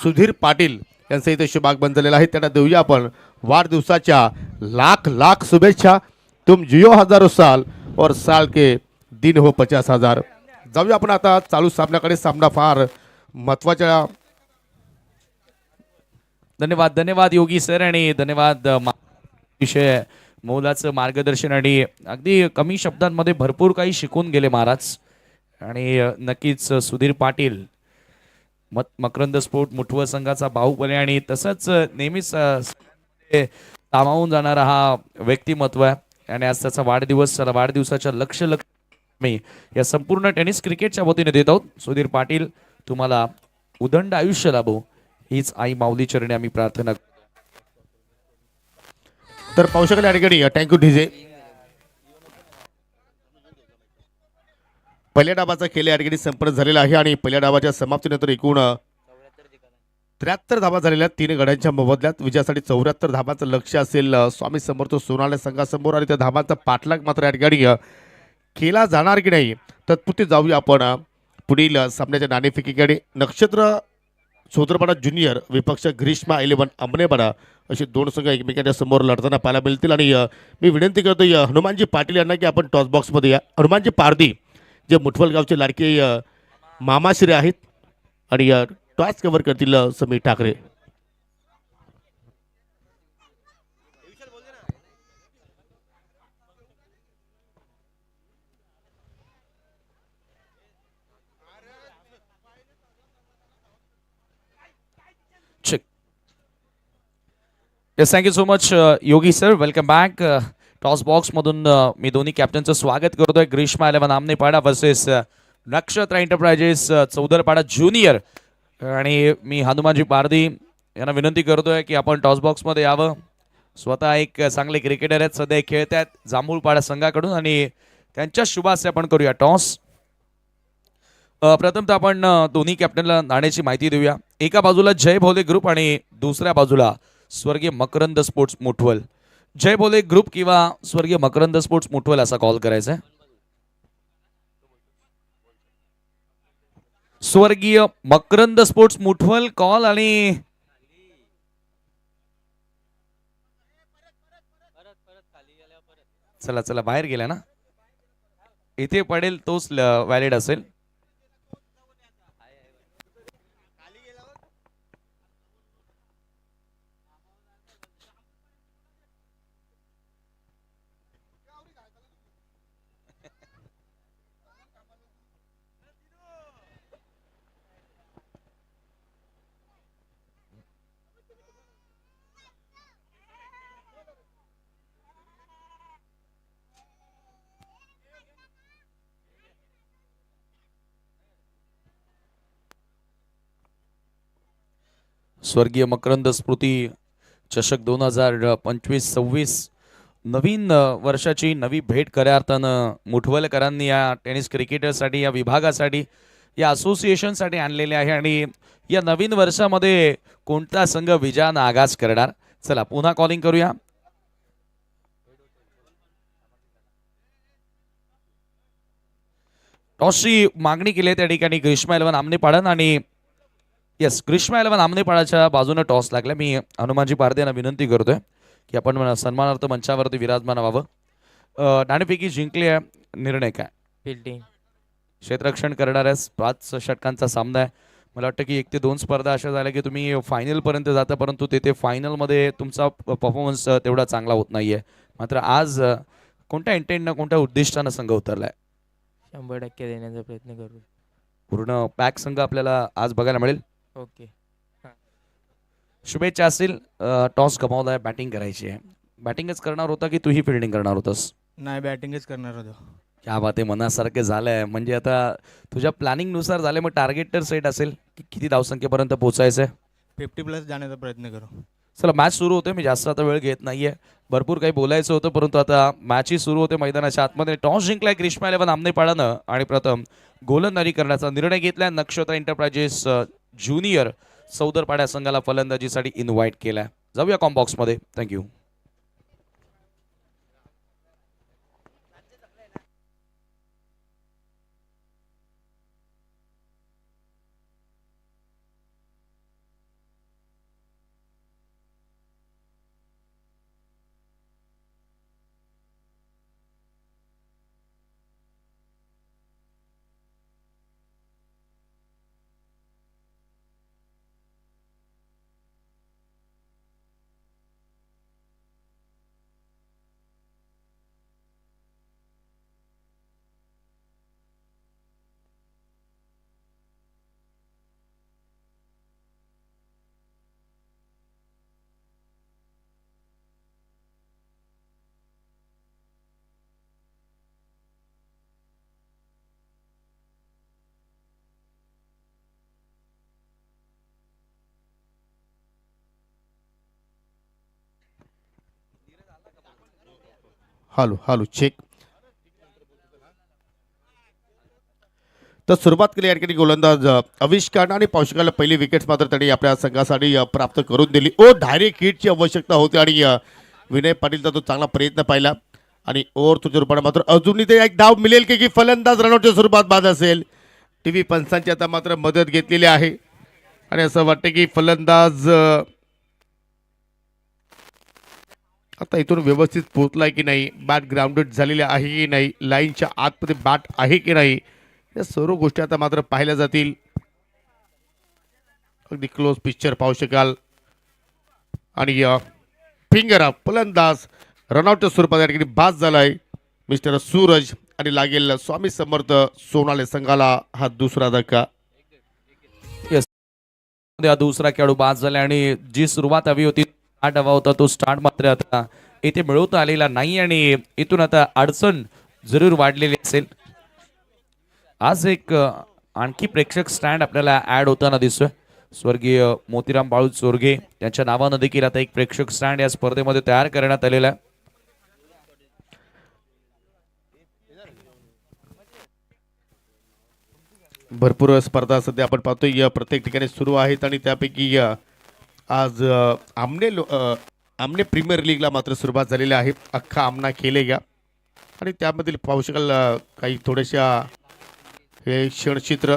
सुधीर पाटील यांचं इथे शुभागमन झालेलं आहे. त्यांना देऊया आपण वाढदिवसाच्या लाख लाख शुभेच्छा. तुम जियो हजारो साल और साल के दिन हो 50,000. जाऊया आपण आता चालू सामन्याकडे. सामना फार महत्वाच्या. धन्यवाद योगी सर आणि धन्यवाद विषय मौलाचं मार्गदर्शन आणि अगदी कमी शब्दांमध्ये भरपूर काही शिकून गेले महाराज. आणि नक्कीच सुधीर पाटील मकरंद स्पोर्ट मुठवल संघाचा बाहुबली आणि तसंच नेहमीच सामावून जाणारा हा व्यक्तिमत्व आहे. आणि आज त्याचा वाढदिवस, वाढदिवसाच्या लक्ष मी या संपूर्ण टेनिस क्रिकेटच्या वतीने देत आहोत. सुधीर पाटील, तुम्हाला उदंड आयुष्य लाभो हीच आई माऊली चरणी आम्ही प्रार्थना. तर पाहू शकाल या ठिकाणी थँक्यू डीजे. पहिल्या डावाचा खेळ या ठिकाणी संपन्न झालेला आहे आणि पहिल्या डावाच्या समाप्तीनंतर एकूण 73 धावा झालेल्या 3 गड्यांच्या मोबदल्यात. विजयासाठी 74 धावांचं लक्ष असेल स्वामी समर्थ सोनाले संघासमोर आणि त्या धावांचा पाठलाग मात्र या ठिकाणी केला जाणार की नाही तत्पुरती जाऊया आपण पुढील सामन्याच्या नाणेफेकीकडे. नक्षत्र सोदरपाडा ज्युनियर विपक्ष ग्रीष्मा 11 अंबनेपाडा असे 2 संघ एकमेकांच्या समोर लढताना पाहायला मिळतील. आणि मी विनंती करतो हनुमानजी पाटील यांना की आपण टॉस बॉक्समध्ये या. हनुमानजी पारदी जे मुठवल गावचे लाडके मामाश्री आहेत आणि टॉस कव्हर करतील Sameer Thackeray. Yes, thank you so much Yogi sir, welcome back. Toss बॉक्समधून मी दोन्ही कॅप्टनचं स्वागत करतोय. Grishma 11 Amnepada versus Nakshatra enterprises Chaudharpada junior. आणि मी हनुमानजी पारदी यांना विनंती करतोय की आपण टॉस बॉक्समध्ये यावं. स्वतः एक चांगले क्रिकेटर आहेत, सध्या खेळत आहेत जांभूळपाडा संघाकडून आणि त्यांच्या शुभाशय आपण करूया टॉस. प्रथमतः आपण दोन्ही कॅप्टनला नाण्याची माहिती देऊया. एका बाजूला जय भोले ग्रुप आणि दुसऱ्या बाजूला स्वर्गीय मकरंद स्पोर्ट्स मुठवल. जय भोले ग्रुप किंवा स्वर्गीय मकरंद स्पोर्ट्स मुठवल असा कॉल करायचा आहे. स्वर्गीय मकरंद स्पोर्ट्स मुठवल कॉल. आणि चला चला बाहेर गेला ना, इथे पडेल तोच व्हॅलिड असेल. स्वर्गीय मकरंद स्मृती चषक 2025-26 नवीन वर्षाची नवी भेट खऱ्या अर्थानं मुठवलकरांनी या टेनिस क्रिकेटरसाठी, या विभागासाठी, या असोसिएशनसाठी आणलेले आहे. आणि या नवीन वर्षामध्ये कोणता संघ विजयानं आगाज करणार. चला पुन्हा कॉलिंग करूया. टॉसची मागणी केली आहे त्या ठिकाणी ग्रीष्मा 11 आमनेपाडन. आणि येस, ग्रीष्मा 11 आमनेपाडाच्या बाजूने टॉस लागला. मी हनुमानजी पारदे यांना विनंती करतोय की आपण सन्मानार्थ मंचावरती विराजमान व्हावं. नाणेफेकी जिंकली आहे, निर्णय काय? फिल्डिंग. क्षेत्ररक्षण करणाऱ्यास 5 षटकांचा सामना आहे. मला वाटतं की 1 ते 2 स्पर्धा अशा झाल्या की तुम्ही फायनलपर्यंत जाता, परंतु तेथे फायनलमध्ये तुमचा परफॉर्मन्स तेवढा चांगला होत नाही आहे. मात्र आज कोणत्या इंटेंटनं, कोणत्या उद्दिष्टानं संघ उतरला आहे? 100% देण्याचा प्रयत्न करू. पूर्ण पॅक संघ आपल्याला आज बघायला मिळेल. ओके. शुभेच्छा असतील. टॉस गमावला आहे, बॅटिंग करायची आहे. बॅटिंगच करणार होता की तूही फिल्डिंग करणार होतास? नाही, बॅटिंगच करणार होतो. क्या बात आहे, मनासारखे झालंय. म्हणजे आता तुझ्या प्लॅनिंगनुसार झाले. मग टार्गेट तर सेट असेल की किती धावसंख्येपर्यंत पोहोचायचं आहे? 50+ जाण्याचा प्रयत्न करू. चला, मॅच सुरू होते. मी जास्त आता वेळ घेत नाहीये. भरपूर काही बोलायचं होतं, परंतु आता मॅचही सुरू होते. मैदानाच्या आतमध्ये टॉस जिंकलाय ग्रीष्मा 11 आमनेपाळानं आणि प्रथम गोलंदाजी करण्याचा निर्णय घेतलाय. नक्षत्र एंटरप्राइजेस ज्युनियर सौदरपाड्या संघाला फलंदाजीसाठी इन्व्हाइट केलाय. जाऊया कॉम्बॉक्समध्ये. थँक्यू. Hello hello check. तर सुरुवात केली या ठिकाणी गोलंदाज आविष्कार आणि पावशिकाला पहिली विकेट मात्र त्यांनी आपल्या संघासाठी प्राप्त करून दिली. डायरेक्ट हिटची आवश्यकता होती आणि विनय पाटीलचा तो चांगला प्रयत्न पाहिला आणि ओव्हर तुझ्या रूपाने मात्र अजूनही ते एक धाव मिळेल की फलंदाज रनआउटच्या स्वरूपात बाद असेल. टीव्ही पंचांची आता मात्र मदत घेतलेली आहे आणि असं वाटतं की फलंदाज आता इथून व्यवस्थित पोहोचलाय की नाही, बॅट ग्राउंडेड झालेली आहे की नाही, लाईनच्या आतमध्ये बॅट आहे की नाही, या सर्व गोष्टी आता मात्र पाहिल्या जातील. अगदी क्लोज पिक्चर पाहू शकाल आणि फिंगर अप फलंदाज रनआउटच्या स्वरूपात या ठिकाणी बाद झालाय मिस्टर सूरज आणि लागेल स्वामी समर्थ सोनाले संघाला हा दुसरा धक्का. दुसरा खेळाडू बाद झाला आणि जी सुरुवात हवी होती, स्टार्ट हवा होता, तो स्टार्ट मात्र आता इथे मिळवता आलेला नाही आणि इथून आता अडचण जरूर वाढलेली असेल. आज एक आणखी प्रेक्षक स्टँड आपल्याला ऍड होताना दिसतोय. स्वर्गीय मोतीराम बाळू चोरगे यांच्या नावानं देखील आता एक प्रेक्षक स्टँड या स्पर्धेमध्ये तयार करण्यात आलेला आहे. भरपूर स्पर्धा सध्या आपण पाहतोय प्रत्येक ठिकाणी सुरू आहेत आणि त्यापैकी आज आमने प्रीमियर लीगला मात्र सुरुवात झालेली आहे. अख्खा आमना खेळेगा आणि त्यामधील पाहू शकाल काही थोड्याशा हे क्षणचित्र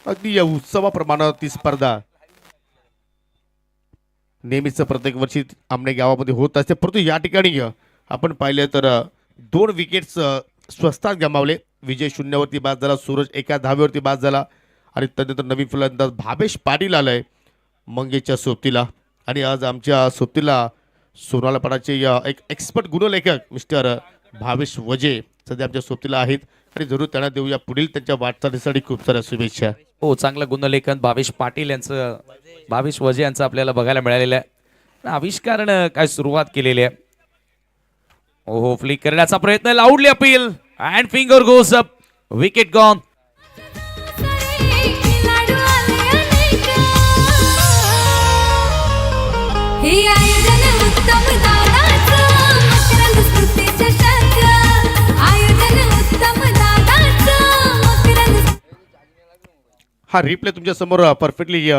अगदी उत्सवाप्रमाणे ती स्पर्धा नेहमीच प्रत्येक वर्षी आमने गावामध्ये होत असते. परंतु या ठिकाणी आपण पाहिलं तर 2 विकेट्स स्वस्तात गमावले. विजय 0वरती बाद झाला, सूरज 1 धावेवरती बाद झाला आणि त्यानंतर नवीन फलंदाज भावेश पाटील आलाय मंगेच्या सोबतीला आणि आज आमच्या सोबतीला सोनालापणाचे एक एक्सपर्ट गुणलेखक मिस्टर भावेश वजे सध्या आमच्या सोबतीला आहेत आणि जरूर त्यांना देऊया पुढील त्यांच्या वाटचालीसाठी खूप साऱ्या शुभेच्छा. हो, चांगलं गुणलेखन भावेश पाटील यांचं, भावेश वजे यांचं आपल्याला बघायला मिळालेलं आहे. आविष्कारानं काय सुरुवात केलेली आहे. ओहो, फ्लिक करण्याचा प्रयत्न, लाऊडली appeal and finger goes up, wicket gone. हा रिप्ले तुमच्या समोर परफेक्टली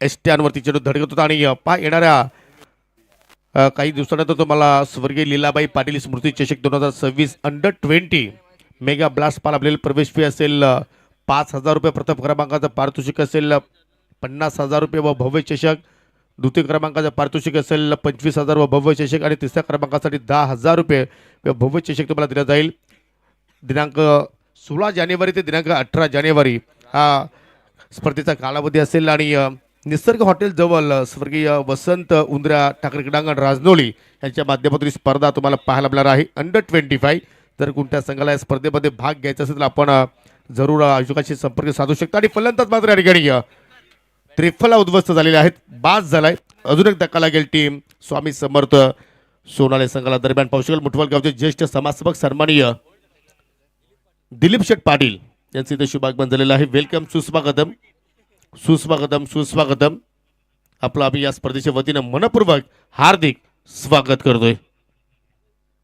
एसट्यांवरती चढून धडकत होता आणि पा येणाऱ्या काही दिवसानंतर तुम्हाला स्वर्गीय लीलाबाई पाटील स्मृती चषक 2026 अंडर-20 मेगा ब्लास्ट पाल आपल्याला प्रवेश फी असेल 5,000 रुपये. प्रथम क्रमांकाचं पारितोषिक असेल 50,000 रुपये व भव्य चषक. द्वितीय क्रमांकाचं पारितोषिक असेल 25,000 व भव्य चषक आणि तिसऱ्या क्रमांकासाठी 10,000 रुपये व भव्य चषक तुम्हाला दिला जाईल. दिनांक 16 जानेवारी ते दिनांक 18 जानेवारी हा स्पर्धेचा कालावधी असेल आणि निसर्ग हॉटेल जवळ स्वर्गीय वसंत उंदरा ठाकरे क्रीडांगण राजनोळी यांच्या माध्यमातून ही स्पर्धा तुम्हाला पाहायला मिळणार आहे. अंडर 25 जर कोणत्या संघाला या स्पर्धेमध्ये भाग घ्यायचा असेल तर आपण जरूर आयोजकांशी संपर्क साधू शकता. आणि फलंदाज मात्र या ठिकाणी त्रिफला उद्ध्वस्त झालेले आहेत. बाद झालाय. अजून एक धक्का लागेल टीम स्वामी समर्थ सोनाले संघाला. दरम्यान पाहू शकाल मुठवल गावचे ज्येष्ठ समाजसेवक सन्माननीय दिलीप शेठ पाटील यांचे इथे शुभागमन झालेलं आहे. वेलकम, सुस्वागतम सुस्वागतम सुस्वागतम. आपलं आम्ही या स्पर्धेच्या वतीनं मनपूर्वक हार्दिक स्वागत करतोय.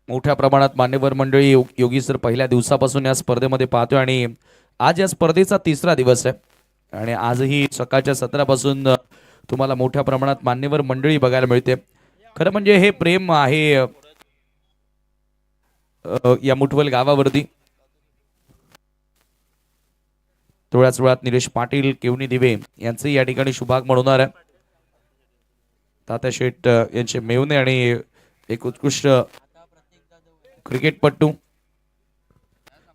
मोठ्या प्रमाणात मान्यवर मंडळी योगी सर पहिल्या दिवसापासून या स्पर्धेमध्ये पाहतोय आणि आज या स्पर्धेचा 3रा दिवस आहे आणि आजही सकाळच्या सत्रापासून तुम्हाला मोठ्या प्रमाणात मान्यवर मंडळी बघायला मिळते. खरं म्हणजे हे प्रेम आहे या मुठवल गावावरती. थोड्याच वेळात निलेश पाटील केवनी दिवे यांचे या ठिकाणी शुभागमन होणार आहे. तात्या शेठ यांचे मेवणे आणि एक उत्कृष्ट क्रिकेटपटू.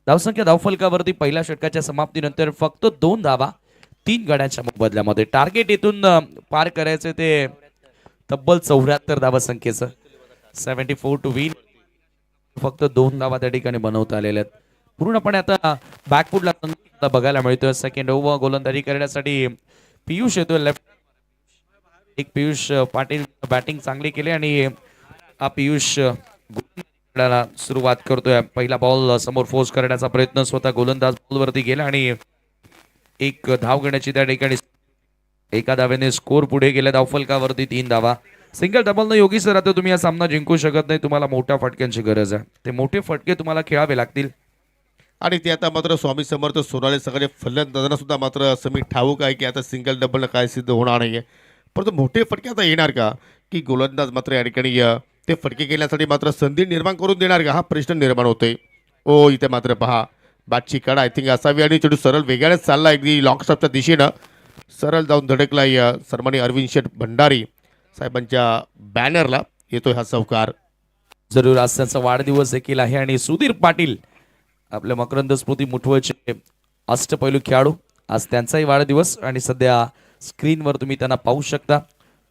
धावसंख्या धावफलकावरती पहिल्या षटकाच्या समाप्तीनंतर फक्त 2 धावा 3 गड्यांच्या मोबदल्यामध्ये. टार्गेट इथून पार करायचे ते तब्बल 74 धावसंख्येचं 74 टू विन. फक्त 2 धावा त्या ठिकाणी बनवता आलेल्या आहेत. पूर्णपणे आता बॅकफुटला बघायला मिळतोय. सेकंड ओव्हर गोलंदाजी करण्यासाठी पियुष येतोय लेफ्ट. एक पियुष पाटील बॅटिंग चांगली केली आणि हा पियुष सुरुवात करतोय. पहिला बॉल समोर फोर्स करण्याचा प्रयत्न, स्वतः गोलंदाज बॉलवरती गेला आणि एक धाव घेण्याची त्या ठिकाणी एका धावेने स्कोर पुढे गेला. धावफलकावरती 3 धावा. सिंगल डबल न योगी सर आता तुम्ही हा सामना जिंकू शकत नाही. तुम्हाला मोठ्या फटक्यांची गरज आहे. ते मोठे फटके तुम्हाला खेळावे लागतील. आणि ते आता मात्र स्वामी समर्थ सोनाले सगळे फलंदाजांना सुद्धा मात्र समीर ठाऊक आहे की आता सिंगल डबलनं काय सिद्ध होणार नाही आहे. परंतु मोठे फटके आता येणार का, की गोलंदाज मात्र या ठिकाणी ते फटके केल्यासाठी मात्र संधी निर्माण करून देणार का, हा प्रश्न निर्माण होतोय. इथे मात्र पहा बॅटची कडा आय थिंक असावी आणि चेंडू सरळ वेगळ्याच चालला. अगदी लॉंग स्टॉपच्या दिशेनं सरळ जाऊन धडकला सन्माननीय अरविंद शेठ भंडारी साहेबांच्या बॅनरला. येतोय हा चौकार. जरूर आज त्यांचा वाढदिवस देखील आहे आणि सुधीर पाटील आपल्या मकरंद स्मृती मुठवळचे अष्टपैलू खेळाडू, आज त्यांचाही वाढदिवस आणि सध्या स्क्रीनवर तुम्ही त्यांना पाहू शकता.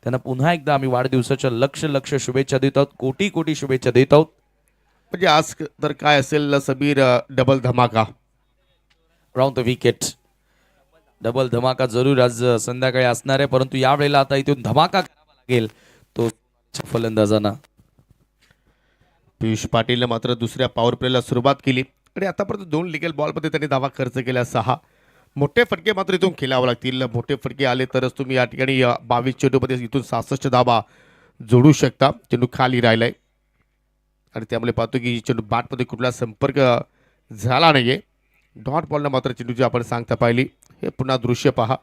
त्यांना पुन्हा एकदा आम्ही वाढदिवसाच्या लक्ष शुभेच्छा देत आहोत. कोटी शुभेच्छा देत आहोत. म्हणजे आज तर काय असेल समीर, डबल धमाका राऊंड द विकेट. डबल धमाका जरूर आज संध्याकाळी असणार आहे. परंतु यावेळेला आता इथून धमाका करावा लागेल तो फलंदाजांना. पियुष पाटीलने मात्र दुसऱ्या पॉवर प्लेला सुरुवात केली आणि आतापर्यंत 2 लिगल बॉलमध्ये त्यांनी धावा खर्च केल्या 6. मोठे फटके मात्र इथून खेळावे लागतील. मोठे फटके आले तरच तुम्ही या ठिकाणी 22 चेंडूमध्ये इथून 66 धावा जोडू शकता. चेंडू खाली राहिलाय आणि त्यामुळे पाहतो की चेंडू बॅटमध्ये कुठला संपर्क झाला नाहीये. डॉट बॉलनं मात्र चेंडूची आपण सांगता पाहिली. हे पुन्हा दृश्य पहा.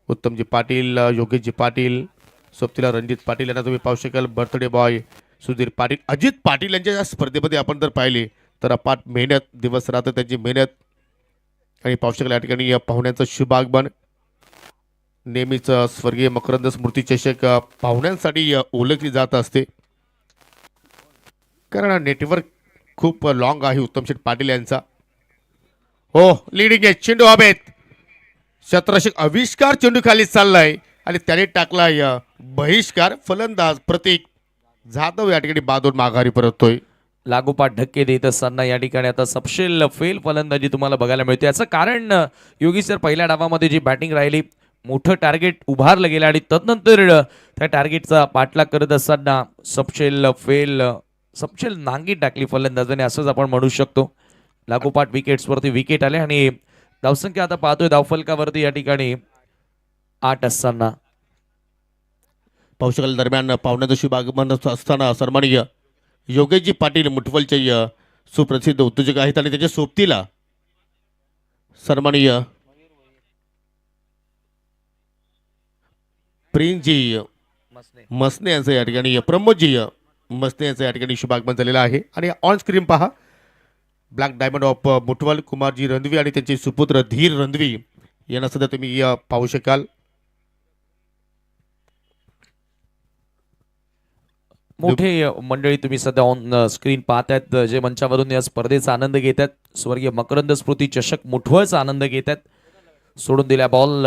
उत्तमजी पाटील, योगेशजी पाटील, सोबतीला रणजित पाटील यांना तुम्ही पाहू शकाल. बर्थडे बॉय सुधीर पाटील, अजित पाटील यांच्या या स्पर्धेमध्ये आपण जर पाहिले तर अपाट मेहनत, दिवस रात्र त्यांची मेहनत. आणि पाहू शकाल या ठिकाणी पाहुण्यांचं शुभागमन. नेहमीच स्वर्गीय मकरंद स्मृती चषक पाहुण्यांसाठी ओळखली जात असते, कारण नेटवर्क खूप लॉंग आहे उत्तम शेठ पाटील यांचा. लीडिंग आहे. चेंडू हवेत, शतरक्षक आविष्कार चेंडू खाली चाललाय आणि त्याने टाकलाय बहिष्कार. फलंदाज प्रतीक जाधव या ठिकाणी बादून माघारी परततोय. लागोपाठ धक्के देत असताना या ठिकाणी आता सपशेल फेल फलंदाजी तुम्हाला बघायला मिळते. याचं कारण योगी सर पहिल्या डावामध्ये जी बॅटिंग राहिली, मोठं टार्गेट उभारलं गेलं आणि तदनंतर त्या टार्गेटचा पाठलाग करत असताना सपशेल नांगी टाकली फलंदाजाने, असंच आपण म्हणू शकतो. लागोपाठ विकेट्सवरती विकेट आले आणि धावसंख्या आता पाहतोय धावफलकावरती या ठिकाणी 8 असताना. पाहू शकाल दरम्यान पाहुण्याचं शुभागमन असताना सन्माननीय योगेशजी पाटील मुठवलचे सुप्रसिद्ध उद्योजक आहेत आणि त्याच्या सोबतीला सन्माननीय प्रिन्सजी मसने यांचं या ठिकाणी, प्रमोदजी मसने यांचं या ठिकाणी शुभागमन झालेलं आहे. आणि ऑन स्क्रीन पहा ब्लॅक डायमंड ऑफ मुठवल कुमारजी रणवी आणि त्यांचे सुपुत्र धीर रणवी यांना सध्या तुम्ही पाहू शकाल. मोठे मंडळी तुम्ही सध्या ऑन स्क्रीन पाहतायत जे मंचावरून या स्पर्धेचा आनंद घेत आहेत. स्वर्गीय मकरंद स्मृती चषक मुठवळचा आनंद घेत आहेत. सोडून दिल्या बॉल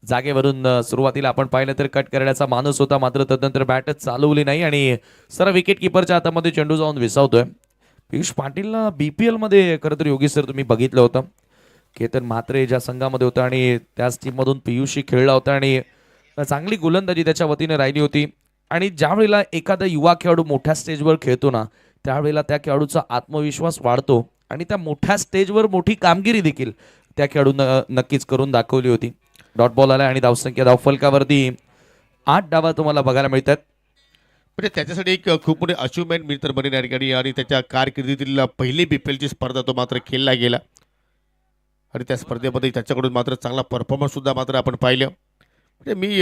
जागेवरून सुरुवातीला आपण पाहिलं तर कट करण्याचा मानस होता, मात्र तदनंतर बॅटच चालवली नाही आणि सरळ विकेट किपरच्या हातामध्ये चेंडू जाऊन विसावतोय. पियुष पाटीलला BPL मध्ये खरं तर योगी सर तुम्ही बघितलं होतं. केतन म्हात्रे ज्या संघामध्ये होता आणि त्याच टीममधून पियुषही खेळला होता आणि चांगली गोलंदाजी त्याच्या वतीने राहिली होती. आणि ज्या वेळेला एखादा युवा खेळाडू मोठ्या स्टेजवर खेळतो ना, त्यावेळेला त्या खेळाडूचा आत्मविश्वास वाढतो आणि त्या मोठ्या स्टेजवर मोठी कामगिरी देखील त्या खेळाडूनं नक्कीच करून दाखवली होती. डॉट बॉल आला आणि धावसंख्या धावफलकावरती 8 डावा तुम्हाला बघायला मिळतात. म्हणजे त्याच्यासाठी एक खूप मोठी अचिव्हमेंट मी तर बनेन या ठिकाणी आणि त्याच्या कारकिर्दीतील पहिली BPLची स्पर्धा तो मात्र खेळला गेला आणि त्या स्पर्धेमध्ये त्याच्याकडून मात्र चांगला परफॉर्मन्स सुद्धा मात्र आपण पाहिलं. म्हणजे मी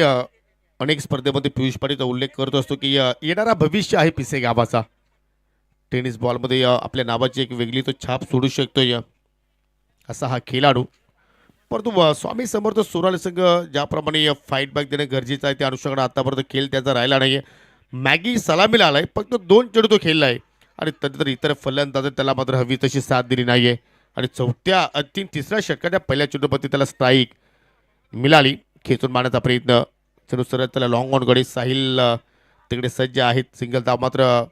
अनेक स्पर्धेमध्ये पियुष पाटीलचा उल्लेख करत असतो की येणारा भविष्य आहे पिसे गावाचा. टेनिस बॉलमध्ये आपल्या नावाची एक वेगळी तो छाप सोडू शकतोय असा हा खेळाडू. परंतु स्वामी समर्थ सोनाली संघ ज्याप्रमाणे फाईट बॅक देणं गरजेचं आहे त्या अनुषंगाने आतापर्यंत खेळ त्याचा राहिला नाही आहे. मॅगी सलामीला आलाय, फक्त 2 चेंडू तो खेळला आहे आणि तदनंतर इतर फलंदाज त्याला मात्र हवी तशी साथ दिली नाही आहे आणि तिसऱ्या षटकाच्या पहिल्या चेंडूपती त्याला स्ट्राईक मिळाली. खेचून मारण्याचा प्रयत्न चेंडू सरळ त्याला लॉंग ऑनकडे साहिल तिकडे सज्ज आहेत. सिंगल धाव मात्र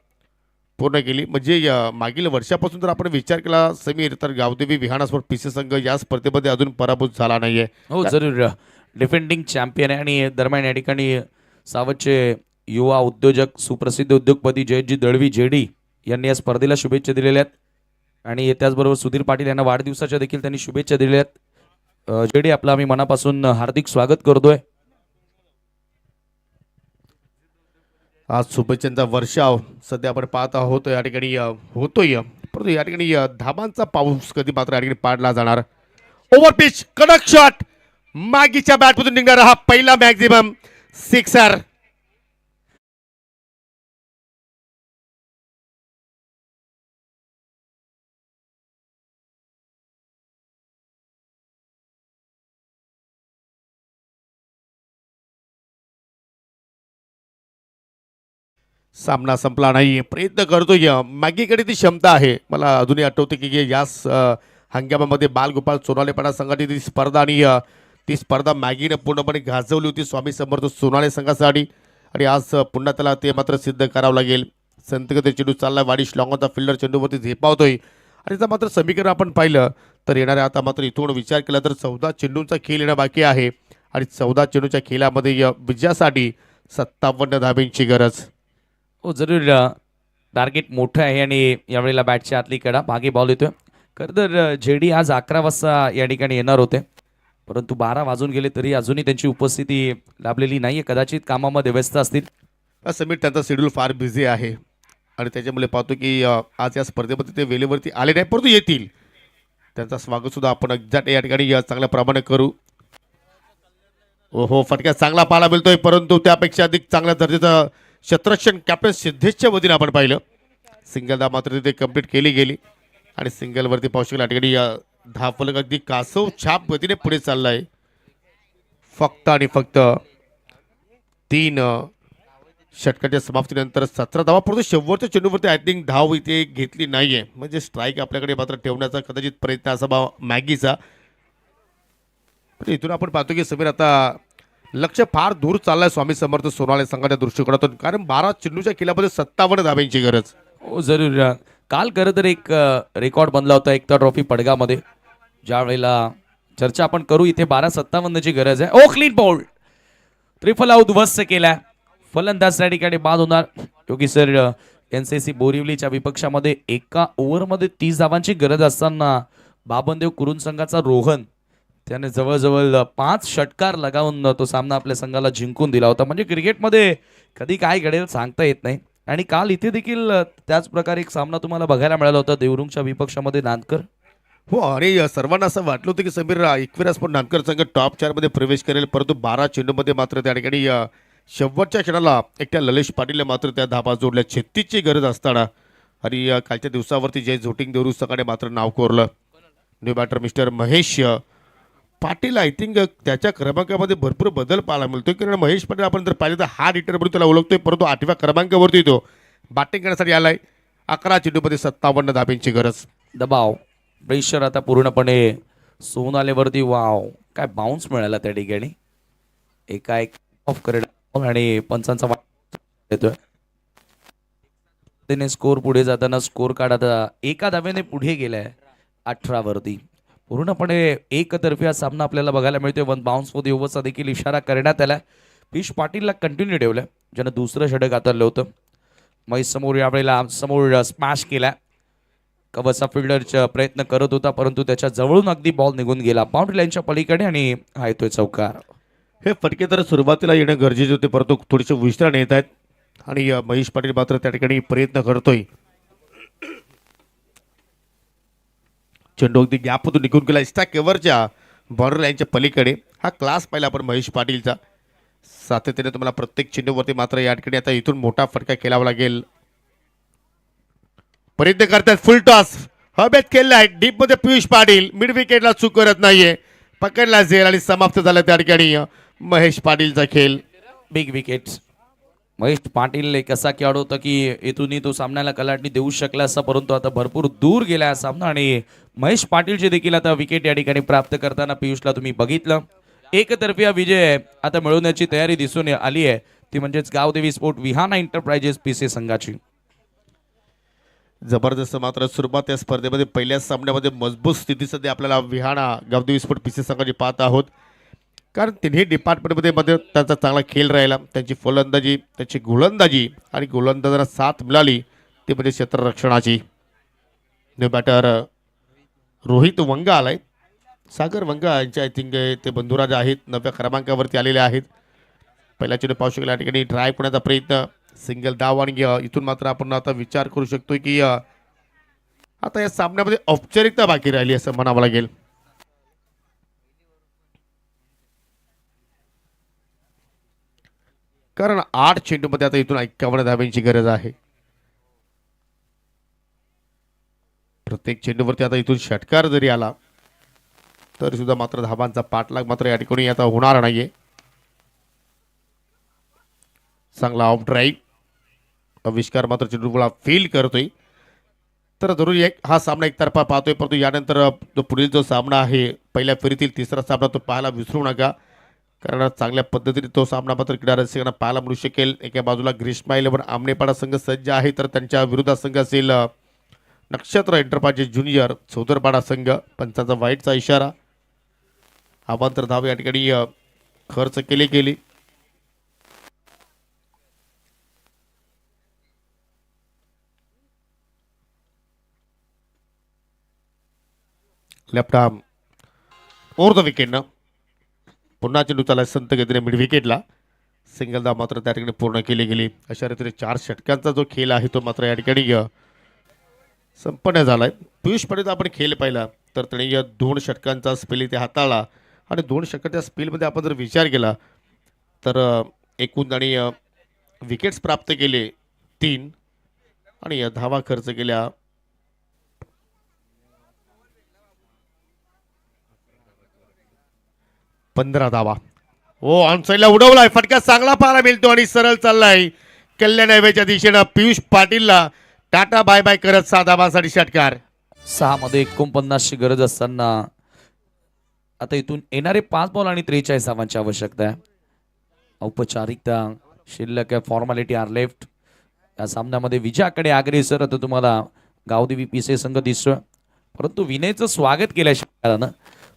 पूर्ण केली. म्हणजे मागील वर्षापासून जर आपण विचार केला समीर तर गावदेवी विहानास्पॉट पिसे संघ या स्पर्धेमध्ये अजून पराभूत झाला नाहीये. हो जरूर डिफेंडिंग चॅम्पियन आहे आणि दरम्यान या ठिकाणी सावतचे युवा उद्योजक सुप्रसिद्ध उद्योगपती जयजी दळवी JD यांनी या स्पर्धेला शुभेच्छा दिलेल्या आहेत आणि त्याचबरोबर सुधीर पाटील यांना वाढदिवसाच्या देखील त्यांनी शुभेच्छा दिलेल्या आहेत. JD आपलं आम्ही मनापासून हार्दिक स्वागत करतोय. आज शुभेच्छांचा वर्षाव सध्या आपण पाहत आहोत या ठिकाणी होतोय. परंतु या ठिकाणी धाबांचा पाऊस कधी मात्र या ठिकाणी पाडला जाणार. ओव्हर पिच कडक शॉट मागीच्या बॅटमधून निघणारा हा पहिला मॅक्झिमम सिक्सर. सामना संपला नाही, प्रयत्न करतोय. मॅगीकडे ती क्षमता आहे. मला अजूनही आठवते की याच हंगामामध्ये बालगोपाळ सोनालेपणा संघाची ती स्पर्धा आणि ती स्पर्धा मॅगीने पूर्णपणे गाजवली होती स्वामी समर्थ सोनाले संघासाठी आणि आज पुन्हा त्याला ते मात्र सिद्ध करावं लागेल. संतगती चेंडू चालला, वाडिश लॉंगचा फिल्डर चेंडूवरती झेपावतोय आणि त्याचं मात्र समीकरण आपण पाहिलं तर येणाऱ्या आता मात्र इथून विचार केला तर 14 चेंडूंचा खेळ येणं बाकी आहे आणि 14 चेंडूच्या खेळामध्ये विजयासाठी 57 धाब्यांची गरज. हो जरूर टार्गेट मोठं आहे आणि यावेळेला बॅटच्या आतली कडा मागे बॉल येतोय. खरं तर JD आज 11 वाजता या ठिकाणी येणार होते, परंतु 12 वाजून गेले तरी अजूनही त्यांची उपस्थिती लाभलेली नाही आहे. कदाचित कामामध्ये व्यस्त असतील. समीर त्यांचा शेड्यूल फार बिझी आहे आणि त्याच्यामुळे पाहतो की आज या स्पर्धेमध्ये ते वेळेवरती आले नाही, परंतु येतील. त्यांचा स्वागतसुद्धा आपण एक्झॅक्ट या ठिकाणी चांगल्या प्रमाणे करू. हो फटका चांगला पाहायला मिळतोय, परंतु त्यापेक्षा अधिक चांगल्या दर्जाचं शतरक्षण कॅप्टन सिद्धेशच्या वतीने आपण पाहिलं. सिंगल धाव मात्र तिथे कंप्लीट केली गेली आणि सिंगलवरती पाहू शकला ठिकाणी धावफलक अगदी कासव छाप गतीने पुढे चालला आहे. फक्त आणि फक्त 3 षटकाच्या समाप्तीनंतर 17 धावा, परंतु शेवटच्या चेंडूवरती आय थिंक धाव इथे घेतली नाहीये. म्हणजे स्ट्राईक आपल्याकडे मात्र ठेवण्याचा कदाचित प्रयत्न असावा मॅगीचा. इथून आपण पाहतो की समीर आता लक्ष फार दूर चाललाय स्वामी समर्थ सोनाले संघाच्या दृष्टिकोनातून, कारण 12 चेंडूच्या खेळामध्ये 57 धाब्यांची गरज. हो जरूर काल खरं तर एक रेकॉर्ड बनला होता एकता ट्रॉफी पडगामध्ये, ज्या वेळेला चर्चा आपण करू. इथे 12:57ची गरज आहे. ओ क्लीन बॉल, ट्रिपल आउट उद्ध्वस्त केलाय. फलंदाज त्या ठिकाणी बाद होणार. योगी सर NCC बोरिवलीच्या विपक्षामध्ये एका ओव्हरमध्ये 30 धावांची गरज असताना बाबनदेव कुरुन संघाचा रोहन त्याने जवळजवळ 5 षटकार लगावून तो सामना आपल्या संघाला जिंकून दिला होता. म्हणजे क्रिकेटमध्ये कधी काय घडेल सांगता येत नाही. आणि काल इथे देखील त्याच प्रकारे एक सामना तुम्हाला बघायला मिळाला होता देवरुंगच्या विपक्षामध्ये नांदकर. हो आणि सर्वांना असं वाटलं होतं की समीर एकविरास पण नांदकर संघ टॉप 4 मध्ये प्रवेश करेल, परंतु 12 चेंडूमध्ये मात्र त्या ठिकाणी शेवटच्या क्षणाला एकट्या ललेश पाटीलने मात्र त्या धाबा जोडल्या. 36ची गरज असताना आणि कालच्या दिवसावरती जय झोटिंग देवरू संघाने मात्र नाव कोरलं. New batter mister Mahesh Patil I think त्याच्या क्रमांकामध्ये भरपूर बदल पाहायला मिळतोय, कारण महेश पाटील आपण जर पाहिलं तर हा रिटर म्हणून त्याला ओळखतोय, परंतु 8व्या क्रमांकावरती तो बॅटिंग करण्यासाठी आलाय. 11 चेंडूमध्ये 57 धाब्यांची गरज. दबाव प्रेशर आता पूर्णपणे सोनालेवरती. वाव काय बाउन्स मिळाला त्या ठिकाणी. एका ऑफ करेल आणि पंचांचा येतोय. त्याने स्कोर पुढे जाताना स्कोर कार्ड आता एका धाब्याने पुढे गेलाय 18 वरती. पूर्णपणे एकतर्फी हा सामना आपल्याला बघायला मिळतोय. वन बाउन्स फॉर द ओव्हरचा देखील इशारा करण्यात आला. पिश पाटीलला कंटिन्यू ठेवलं ज्यानं दुसरं षटक हाताळलं होतं. महेश समोर यावेळेला समोर स्मॅश केला. कवचा फिल्डरचा प्रयत्न करत होता परंतु त्याच्या जवळून अगदी बॉल निघून गेला बाउंड्री लाईनच्या पलीकडे आणि हा येतोय चौकार. हे फटके तर सुरुवातीला येणं गरजेचे होते परंतु थोडेसे विश्रांती येत आहेत आणि महेश पाटील मात्र त्या ठिकाणी प्रयत्न करतोय. चेंडू अगदी गॅपमधून निघून गेला एक्स्ट्रा कव्हरच्या बाउंड्री लाईनच्या पलीकडे. हा क्लास पाहिला आपण महेश पाटीलचा. सातत्याने तुम्हाला प्रत्येक चेंडूवरती मात्र या ठिकाणी आता इथून मोठा फटका केलावा लागेल. प्रयत्न करतात फुल टॉस हवेत खेळलाय डीप मध्ये पियुष पाटील. मिड विकेटला चूक करत नाहीये. पकडला झेल आणि समाप्त झाला त्या ठिकाणी महेश पाटीलचा खेळ. Big wickets. महेश पाटील एक असा खेळाडू होता की इथूनही तो सामन्याला कलाटणी देऊ शकला असा परंतु आता भरपूर दूर गेला हा सामना आणि महेश पाटीलचे देखील आता विकेट या ठिकाणी प्राप्त करताना पियुषला तुम्ही बघितलं. एकतर्फी हा विजय आता मिळवण्याची तयारी दिसून आली आहे ती म्हणजेच गावदेवी स्पोर्ट विहाना एंटरप्राइजेस पीसी संघाची. जबरदस्त मात्र सुरुवात या स्पर्धेमध्ये पहिल्याच सामन्यामध्ये मजबूत स्थिती सध्या आपल्याला विहाना गावदेवी स्पोर्ट पीसी संघाची पाहत आहोत. कारण तिन्ही डिपार्टमेंटमध्ये त्यांचा चांगला खेळ राहिला. त्यांची फलंदाजी त्यांची गोलंदाजी आणि गोलंदाजांना साथ मिळाली ते म्हणजे क्षेत्ररक्षणाची. न्यू बॅटर रोहित वंगा आलाय. सागर वंगा यांचे आय थिंक ते बंधुराज आहेत 9व्या क्रमांकावरती आलेले आहेत. पहिला चेंडू पाहू शकला या ठिकाणी ड्राईव्ह करण्याचा प्रयत्न सिंगल धाव आणि इथून मात्र आपण आता विचार करू शकतो की आता या सामन्यामध्ये औपचारिकता बाकी राहिली असं म्हणावं लागेल. कारण 8 चेंडूमध्ये आता इथून 51 धाब्यांची गरज आहे. प्रत्येक चेंडूवरती आता इथून षटकार जरी आला तरी सुद्धा मात्र धाबांचा पाठलाग मात्र या ठिकाणी आता होणार नाहीये. चांगला ऑफ ड्राईव्ह आविष्कार मात्र चेंडूला फील करतोय. तर जरूर हा सामना एकतर्फा पाहतोय परंतु यानंतर जो पुढील जो सामना आहे पहिल्या फेरीतील तिसरा सामना तो पाहायला विसरू नका. कारण चांगल्या पद्धतीने तो सामना मात्र क्रीडा रसिकांना पाहायला मिळू शकेल. एका बाजूला ग्रीष्मा 11 आमनेपाडा संघ सज्ज आहे तर त्यांच्या विरोधात संघ असेल नक्षत्र एंटरप्राइजेस ज्युनियर चौदरपाडा संघ. पंचांचा वाईटचा इशारा. अवांतर धाव या ठिकाणी खर्च केले गेले. लेफ्ट आर्म ओव्हर द विकेटनं पुन्हा चेंडू चालला संत गतीने मिड विकेटला. सिंगल धाव मात्र त्या ठिकाणी पूर्ण केली गेली. अशा रीतीने 4 षटकांचा जो खेळ आहे तो मात्र या ठिकाणी संपन्न झालाय. पियुष पाटील आपण खेळ पाहिला तर त्याने या 2 षटकांचा स्पेल इथे हाताळला आणि 2 षटकांच्या स्पेलमध्ये आपण जर विचार केला तर एकूण आणि विकेट्स प्राप्त केले 3 आणि धावा खर्च केल्या 15 धावा. ओ ऑन साईडला उडवलाय फटका चांगला पाहायला मिळतो आणि सरळ चाललाय कल्याण हायवेच्या दिशेनं. पियुष पाटीलला टाटा बाय बाय करत 6 धावांसाठी षटकार. 6 मध्ये 49ची गरज असताना आता इथून येणारे 5 बॉल आणि 43 धावांची आवश्यकता आहे. औपचारिकता शिल्लक आहे. Formality are left. या सामन्यामध्ये विजयाकडे अग्रेसर आता तुम्हाला गावदेवी पीसी संघ दिसतोय परंतु विनयचं स्वागत केल्याशिवाय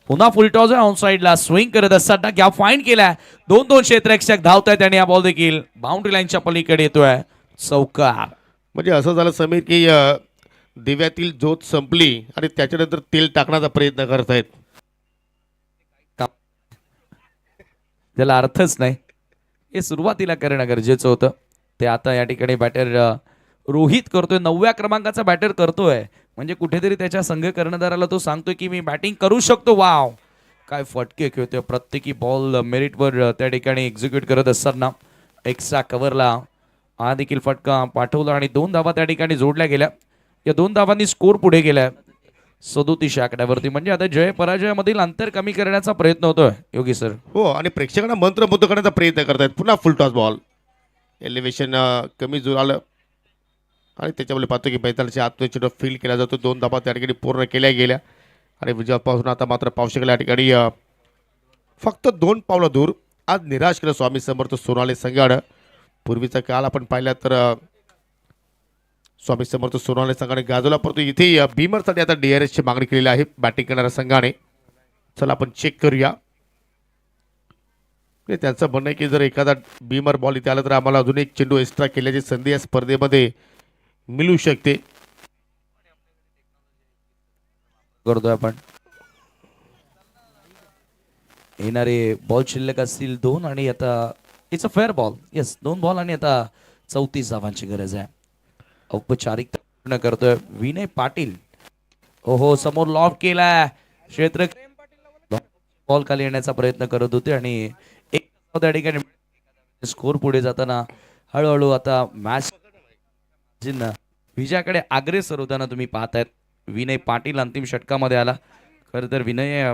पुन्हा फुल टॉस ऑन साईडला स्विंग करत असताना गॅप फाईंड केलाय. 2 क्षेत्ररक्षक धावतायत आणि हा बॉल देखील बाउंड्री लाईनच्या पलीकडे येतोय चौकार. म्हणजे असं झालं समीर की दिव्यातील ज्योत संपली आणि त्याच्यानंतर तेल टाकण्याचा प्रयत्न करतायत. त्याला अर्थच नाही. हे सुरुवातीला करणं गरजेचं होतं ते आता या ठिकाणी बॅटर रोहित करतोय. 9व्या क्रमांकाचा बॅटर करतोय म्हणजे कुठेतरी त्याच्या संघ कर्णधाराला तो सांगतोय की मी बॅटिंग करू शकतो. वाव काय फटके खेळतोय. प्रत्येकी बॉल मेरिटवर त्या ठिकाणी एक्झिक्यूट करत असताना एक्स्ट्रा कव्हरला हा देखील फटका पाठवला आणि 2 धावा त्या ठिकाणी जोडल्या गेल्या. या 2 धावांनी स्कोर पुढे गेलाय 37 आकड्यावरती. म्हणजे आता जय पराजयामधील अंतर कमी करण्याचा प्रयत्न होतोय योगी सर. हो आणि प्रेक्षकांना मंत्रमुग्ध करण्याचा प्रयत्न करतायत. पुन्हा फुल टॉस बॉल एलिव्हेशन कमी जुळालं आणि त्याच्यामुळे पाहतो की बैतालच्या आतमध्ये चेंडू फील्ड केला जातो. 2 धाबा त्या ठिकाणी पूर्ण केल्या गेल्या आणि विजयापासून आता मात्र पाहू शकेल या ठिकाणी फक्त 2 पावलं दूर आज निराश केलं स्वामी समर्थ सोनाले संघानं. पूर्वीचा काळ आपण पाहिला तर स्वामी समर्थ सोनाले संघाने गाजवला, परंतु इथे बीमरसाठी आता DRSची मागणी केलेली आहे बॅटिंग करणाऱ्या संघाने. चला आपण चेक करूया. त्यांचं म्हणणं आहे की जर एखादा बीमर बॉल इथे आला तर आम्हाला अजून एक चेंडू एक्स्ट्रा केल्याची संधी या स्पर्धेमध्ये मिळू शकते. करतोय आपण. येणारे बॉल शिल्लक असतील 2 आणि आता it's a fair ball. Yes 2 ball आणि आता 34 धावांची गरज आहे. औपचारिकता पूर्ण करतोय विनय पाटील. ओहो समोर लॉब केलाय क्षेत्र बॉल खाली येण्याचा प्रयत्न करत होते आणि एक त्या ठिकाणी स्कोर पुढे जाताना हळूहळू आता मॅच विजयाकडे अग्रेसर होताना तुम्ही पाहतायत. विनय पाटील अंतिम षटकामध्ये आला. खरं तर विनय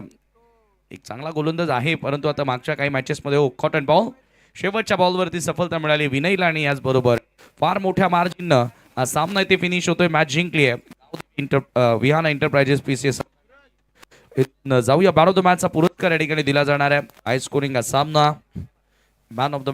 एक चांगला गोलंदाज आहे, परंतु आता मागच्या काही मॅचेसमध्ये कॉटन बॉल शेवटच्या बॉलवरती सफलता मिळाली विनयला आणि याचबरोबर फार मोठ्या मार्जिननं हा सामना इथे फिनिश होतोय. मॅच जिंकली आहे विहाना एंटरप्राइजेस PCS. जाऊया मॅन ऑफ द मॅचचा पुरस्कार या ठिकाणी दिला जाणार आहे. हाय स्कोरिंग हा सामना मॅन ऑफ द